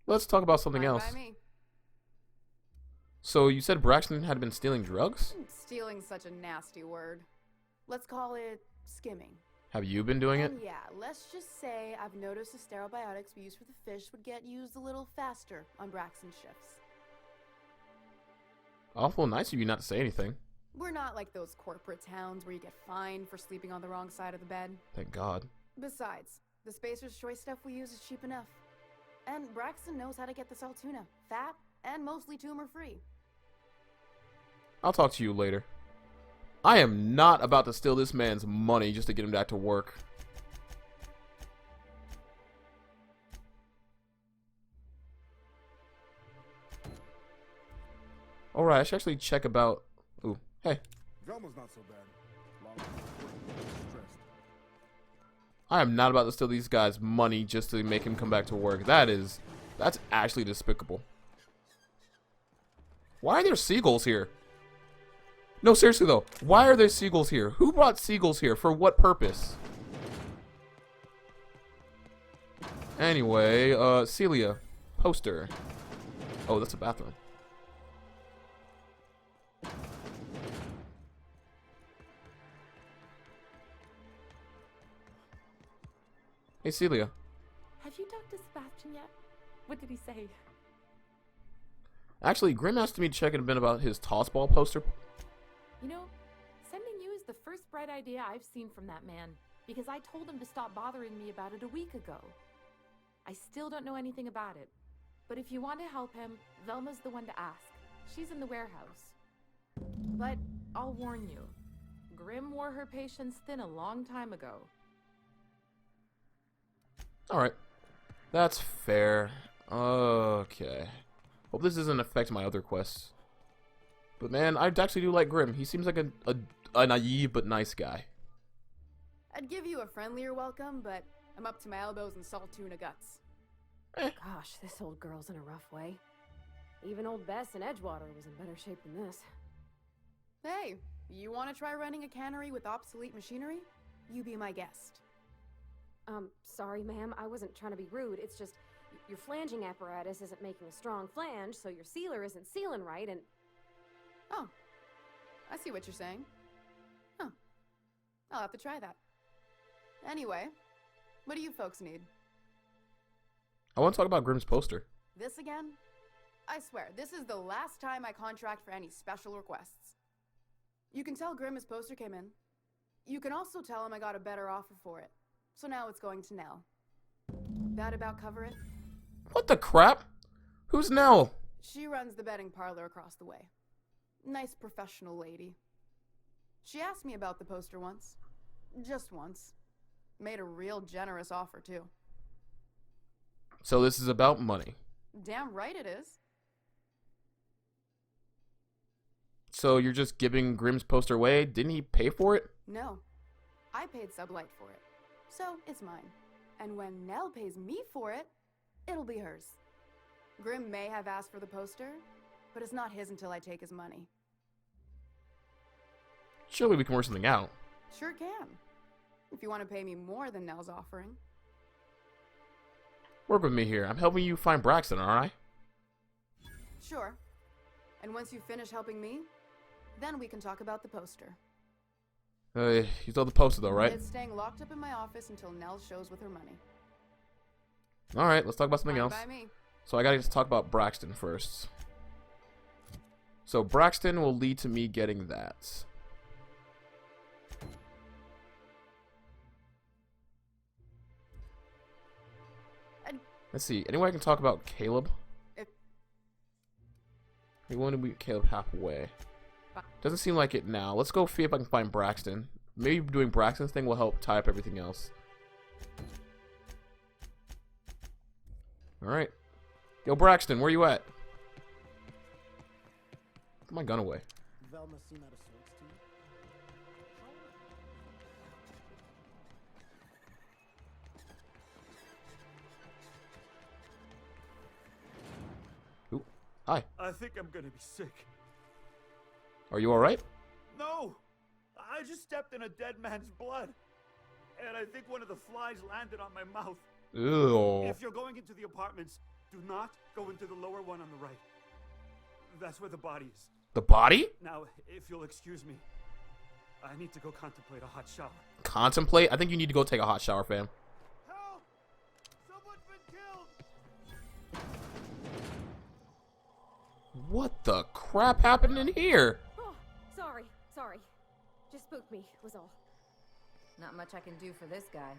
Let's talk about something Fine else. by me. So you said Braxton had been stealing drugs? Stealing's such a nasty word. Let's call it skimming. Have you been doing it? And yeah, let's just say I've noticed the sterile biotics we use for the fish would get used a little faster on Braxton's shifts. Awful nice of you not to say anything. We're not like those corporate towns where you get fined for sleeping on the wrong side of the bed. Thank God. Besides, the Spacer's Choice stuff we use is cheap enough. And Braxton knows how to get the salt tuna, fat and mostly tumor-free. I'll talk to you later. I am not about to steal this man's money just to get him back to work. Alright, I should actually check about... Ooh, hey. Velma's not so bad. Stressed. I am not about to steal these guys' money just to make him come back to work. That's actually despicable. Why are there seagulls here? No, seriously though, why are there seagulls here? Who brought seagulls here? For what purpose? Anyway, Celia, poster. Oh, that's a bathroom. Hey, Celia. Have you talked to Sebastian yet? What did he say? Actually, Grim asked me to check in a bit about his tossball poster. You know, sending you is the first bright idea I've seen from that man, because I told him to stop bothering me about it a week ago. I still don't know anything about it, but if you want to help him, Velma's the one to ask. She's in the warehouse. But I'll warn you, Grim wore her patience thin a long time ago. Alright. That's fair. Okay. Hope this doesn't affect my other quests. But man, I actually do like Grim. He seems like a naive but nice guy. I'd give you a friendlier welcome, but I'm up to my elbows in salt tuna guts. Gosh, this old girl's in a rough way. Even old Bess in Edgewater was in better shape than this. Hey, you want to try running a cannery with obsolete machinery? You be my guest. Sorry, ma'am. I wasn't trying to be rude. It's just your flanging apparatus isn't making a strong flange, so your sealer isn't sealing right, and... Oh, I see what you're saying. Huh. I'll have to try that. Anyway, what do you folks need? I want to talk about Grim's poster. This again? I swear, this is the last time I contract for any special requests. You can tell Grim his poster came in. You can also tell him I got a better offer for it. So now it's going to Nell. That about cover it? What the crap? Who's Nell? She runs the betting parlor across the way. Nice professional lady. She asked me about the poster once. Just once. Made a real generous offer, too. So this is about money. Damn right it is. So you're just giving Grim's poster away? Didn't he pay for it? No. I paid Sublight for it. So it's mine. And when Nell pays me for it, it'll be hers. Grim may have asked for the poster, but it's not his until I take his money. Surely we can work something out. Sure can. If you want to pay me more than Nell's offering. Work with me here. I'm helping you find Braxton, aren't I? Sure. And once you finish helping me, then we can talk about the poster. You saw the poster though, right? It's staying locked up in my office until Nell shows with her money. Alright, let's talk about something else. By me. So I gotta talk about Braxton first. So Braxton will lead to me getting that. Let's see. Anyone I can talk about Caleb? We want to meet Caleb halfway. Doesn't seem like it now. Let's go see if I can find Braxton. Maybe doing Braxton's thing will help tie up everything else. Alright. Yo, Braxton, where you at? Put my gun away. Velma seen out of sorts to you? Ooh. Hi. I think I'm gonna be sick. Are you alright? No! I just stepped in a dead man's blood. And I think one of the flies landed on my mouth. Ew. If you're going into the apartments, do not go into the lower one on the right. That's where the body is. The body? Now, if you'll excuse me, I need to go contemplate a hot shower. Contemplate? I think you need to go take a hot shower, fam. Help! Someone's been killed! What the crap happened in here? Oh, sorry. Just spooked me, was all. Not much I can do for this guy.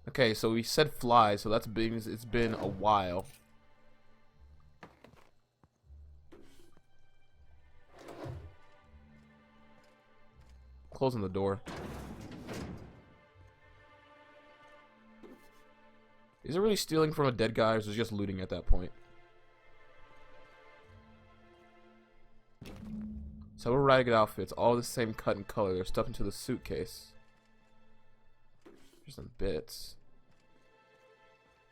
Okay, so we said flies, so that's been, it's been a while. Closing the door. Is it really stealing from a dead guy, or is it just looting at that point? Several ragged outfits, all the same cut and color. They're stuffed into the suitcase. There's some bits.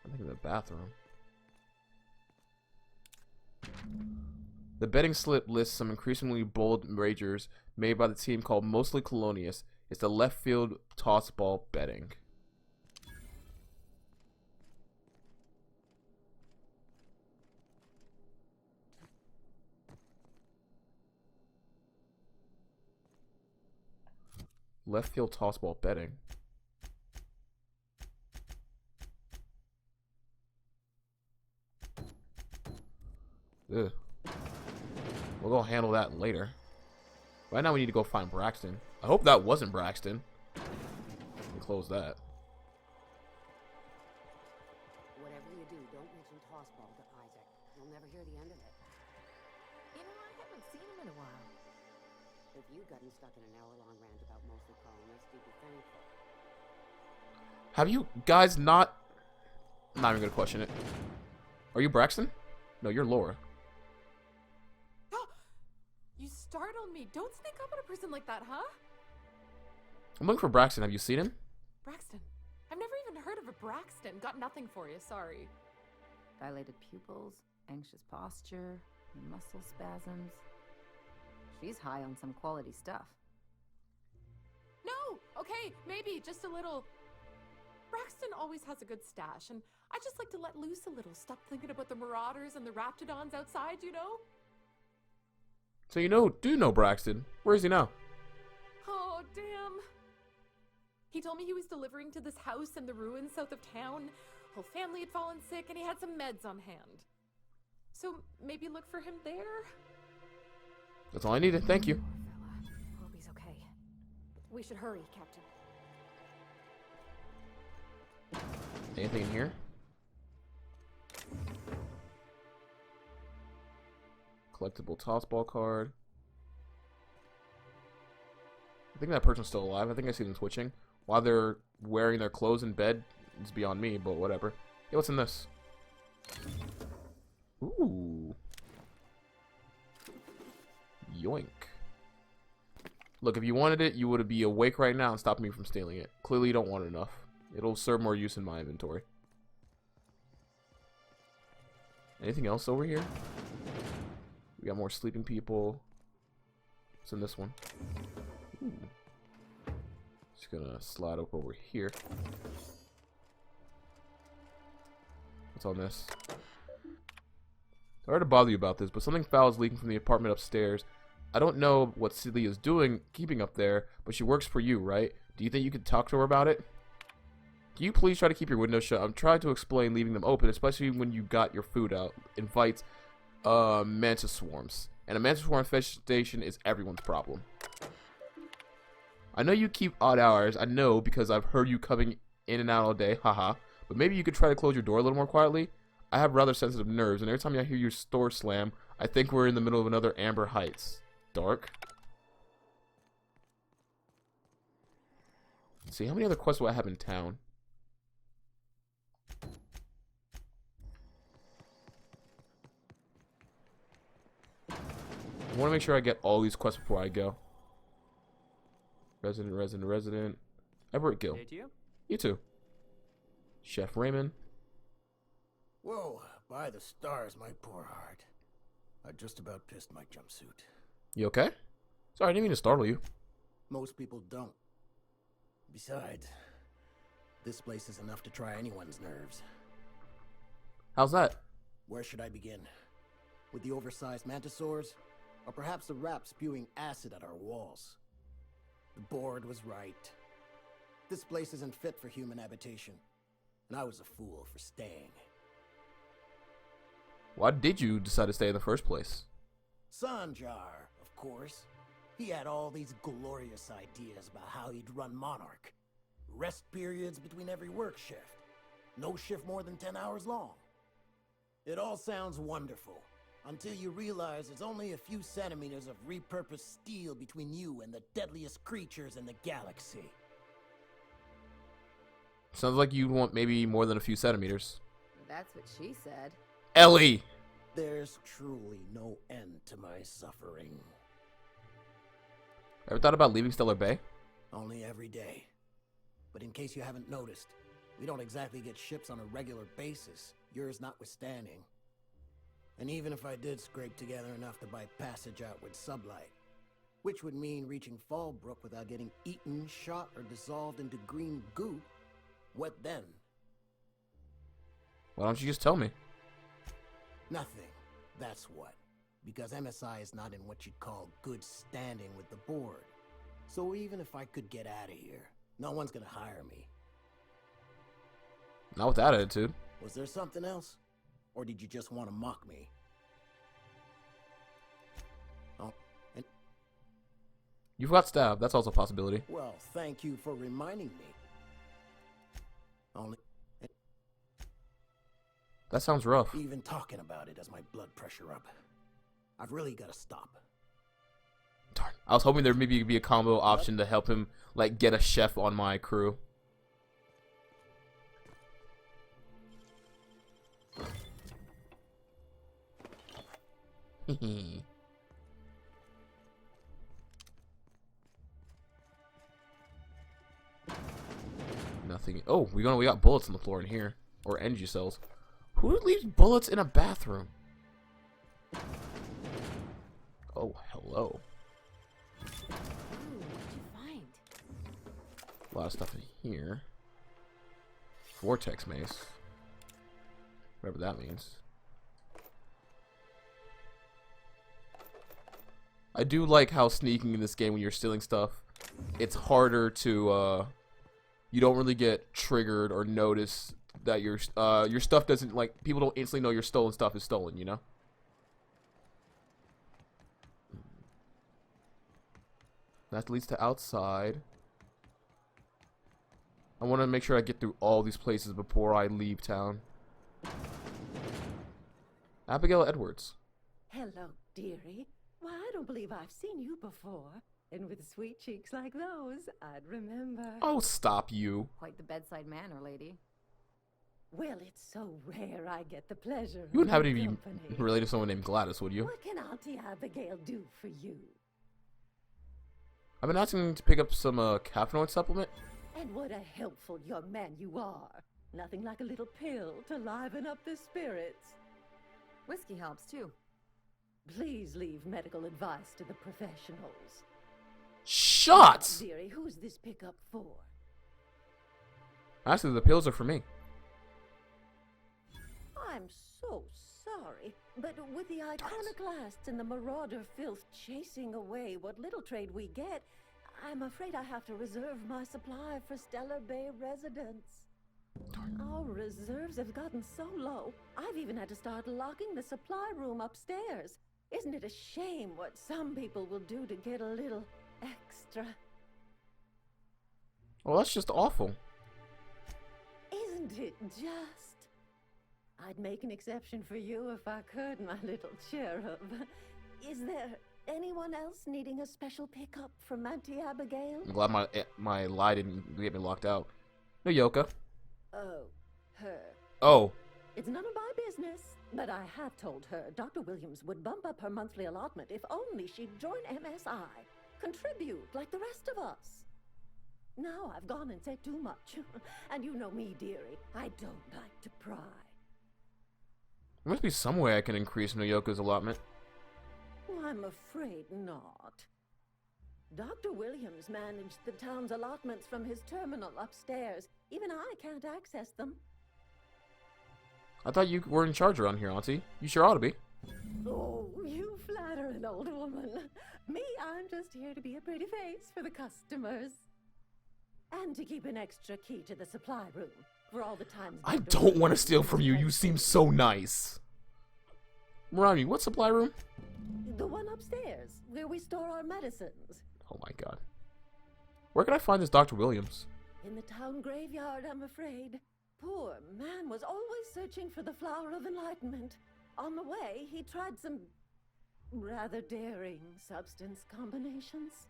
I think in the bathroom. The betting slip lists some increasingly bold wagers made by the team called Mostly Colonius. It's the left field toss ball betting. Left field toss ball betting. Ugh. We'll go handle that later. Right now we need to go find Braxton. I hope that wasn't Braxton. We'll close that. Whatever you do, don't mention tossball to Isaac. You'll never hear the end of it. You know, I haven't seen him in a while. If you'd gotten stuck in an hour-long rant about mostly colonists, you'd be thankful. Have you guys not... I'm not even gonna question it. Are you Braxton? No, you're Laura. You startled me. Don't sneak up on a person like that, huh? I'm looking for Braxton. Have you seen him? Braxton. I've never even heard of a Braxton. Got nothing for you, sorry. Dilated pupils, anxious posture, muscle spasms. She's high on some quality stuff. No! Okay, maybe, just a little. Braxton always has a good stash, and I just like to let loose a little. Stop thinking about the marauders and the raptidons outside, you know? So you do know Braxton. Where is he now? Oh, damn. He told me he was delivering to this house in the ruins south of town. Whole family had fallen sick, and he had some meds on hand. So maybe look for him there? That's all I needed. Thank you. Hope he's okay. We should hurry, Captain. Anything in here? Collectible tossball card. I think that person's still alive. I think I see them twitching. While they're wearing their clothes in bed, it's beyond me, but whatever. Hey, what's in this? Ooh. Yoink. Look, if you wanted it, you would be awake right now and stop me from stealing it. Clearly you don't want it enough. It'll serve more use in my inventory. Anything else over here? We got more sleeping people. What's in this one? Ooh. Just gonna slide up over here. What's on this? Sorry to bother you about this, but something foul is leaking from the apartment upstairs. I don't know what Celia is doing, keeping up there, but she works for you, right? Do you think you could talk to her about it? Can you please try to keep your windows shut? I'm trying to explain leaving them open, especially when you got your food out. Invites mantis swarms. And a manticore infestation is everyone's problem. I know you keep odd hours. I know because I've heard you coming in and out all day. Haha. But maybe you could try to close your door a little more quietly. I have rather sensitive nerves, and every time I hear your door slam, I think we're in the middle of another Amber Heights. Dark. Let's see, how many other quests do I have in town? I want to make sure I get all these quests before I go. Resident. Everett Gill. Hey to you? You too. Chef Raymond. Whoa, by the stars, my poor heart. I just about pissed my jumpsuit. You okay? Sorry, I didn't mean to startle you. Most people don't. Besides, this place is enough to try anyone's nerves. How's that? Where should I begin? With the oversized mantisaurs? Or perhaps the rap spewing acid at our walls? The board was right. This place isn't fit for human habitation, and I was a fool for staying. Why did you decide to stay in the first place? Sanjar, of course. He had all these glorious ideas about how he'd run Monarch. Rest periods between every work shift. No shift more than 10 hours long. It all sounds wonderful, until you realize there's only a few centimeters of repurposed steel between you and the deadliest creatures in the galaxy. Sounds like you want maybe more than a few centimeters. That's what she said. Ellie! There's truly no end to my suffering. Ever thought about leaving Stellar Bay? Only every day. But in case you haven't noticed, we don't exactly get ships on a regular basis, yours notwithstanding. And even if I did scrape together enough to buy passage out with sublight, which would mean reaching Fallbrook without getting eaten, shot, or dissolved into green goo, what then? Why don't you just tell me? Nothing. That's what. Because MSI is not in what you'd call good standing with the board. So even if I could get out of here, no one's gonna hire me. Not with that attitude. Was there something else? Or did you just want to mock me? Oh, and... You've got stabbed. That's also a possibility. Well, thank you for reminding me. Only... That sounds rough. Even talking about it has my blood pressure up. I've really got to stop. Darn. I was hoping there maybe be a combo option to help him, like, get a chef on my crew. Nothing. Oh, we got bullets on the floor in here, or energy cells. Who leaves bullets in a bathroom? Oh, hello. Ooh, what'd you find? A lot of stuff in here. Vortex mace. Whatever that means. I do like how sneaking in this game when you're stealing stuff, it's harder to, you don't really get triggered or notice that your stuff doesn't, like, people don't instantly know your stolen stuff is stolen, you know? That leads to outside. I want to make sure I get through all these places before I leave town. Abigail Edwards. Hello, dearie. Why, I don't believe I've seen you before. And with sweet cheeks like those, I'd remember. Oh, stop you. Quite the bedside manner, lady. Well, it's so rare I get the pleasure You wouldn't of happen to your be company. related to someone named Gladys, would you? What can Auntie Abigail do for you? I've been asking to pick up some caffeinoid supplement. And what a helpful young man you are. Nothing like a little pill to liven up the spirits. Whiskey helps, too. Please leave medical advice to the professionals. Shots! Now, dearie, who's this pickup for? Actually, the pills are for me. I'm so sorry, but with the iconoclasts and the marauder filth chasing away what little trade we get, I'm afraid I have to reserve my supply for Stellar Bay residents. Our reserves have gotten so low, I've even had to start locking the supply room upstairs. Isn't it a shame what some people will do to get a little extra? Well, that's just awful. Isn't it just? I'd make an exception for you if I could, my little cherub. Is there anyone else needing a special pickup from Auntie Abigail? I'm glad my lie didn't get me locked out. No, Yoka. Oh, her. Oh. It's none of my business, but I have told her Dr. Williams would bump up her monthly allotment if only she'd join MSI. Contribute like the rest of us. Now I've gone and said too much. And you know me, dearie. I don't like to pry. There must be some way I can increase Noyoka's allotment. I'm afraid not. Dr. Williams managed the town's allotments from his terminal upstairs. Even I can't access them. I thought you were in charge around here, Auntie. You sure ought to be. Oh, you flatter an old woman. Me, I'm just here to be a pretty face for the customers. And to keep an extra key to the supply room for all the times. I don't want to steal from you. You seem so nice. Remind me, what supply room? The one upstairs, where we store our medicines. Oh my god. Where can I find this Dr. Williams? In the town graveyard, I'm afraid. Poor man was always searching for the flower of enlightenment. On the way, he tried some rather daring substance combinations.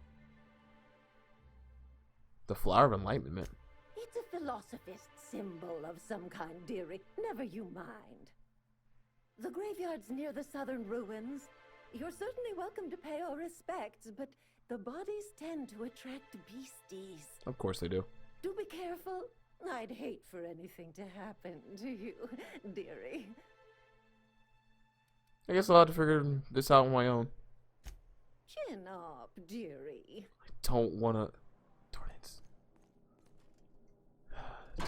The flower of enlightenment? It's a philosophist symbol of some kind, dearie. Never you mind. The graveyard's near the southern ruins. You're certainly welcome to pay our respects, but the bodies tend to attract beasties. Of course they do. Do be careful. I'd hate for anything to happen to you, dearie. I guess I'll have to figure this out on my own. Chin up, dearie. I don't want to... Darn it. I'll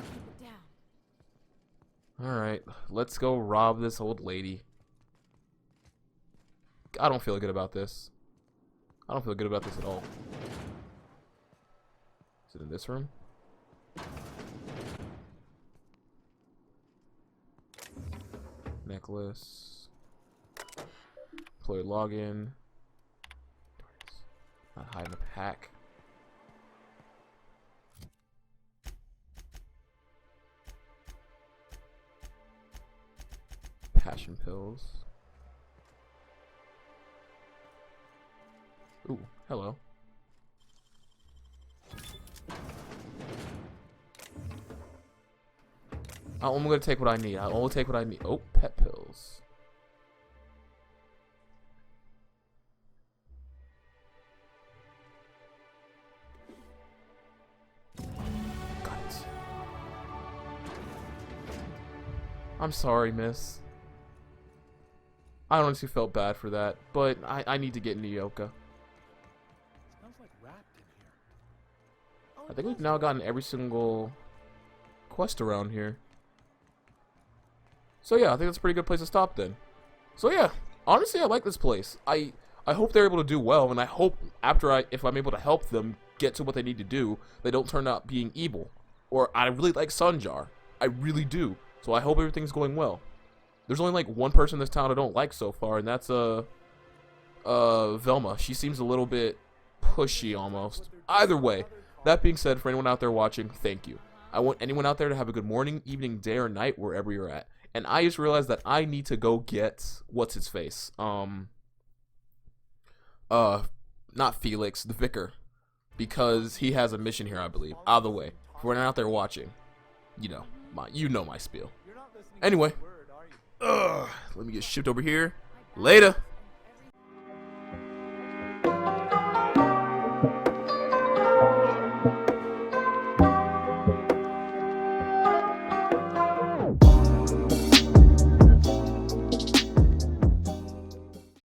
keep it down. Alright, let's go rob this old lady. I don't feel good about this. I don't feel good about this at all. Is it in this room? Necklace. Employee login. Not hiding a pack. Passion pills. Ooh, hello. I'm gonna take what I need. I'll only take what I need. Oh, pet pills. Got it. I'm sorry, miss. I honestly felt bad for that, but I need to get Noyoka. Smells like wrapped in here. I think we've now gotten every single quest around here. So yeah, I think that's a pretty good place to stop then. So yeah, honestly, I like this place. I hope they're able to do well, and I hope if I'm able to help them get to what they need to do, they don't turn out being evil. Or I really like Sunjar. I really do. So I hope everything's going well. There's only like one person in this town I don't like so far, and that's Velma. She seems a little bit pushy almost. Either way, that being said, for anyone out there watching, thank you. I want anyone out there to have a good morning, evening, day, or night, wherever you're at. And I just realized that I need to go get what's his face? Not Felix, the vicar, because he has a mission here, I believe. Out of the way, for anyone out there watching, you know my spiel. Anyway, let me get shipped over here. Later.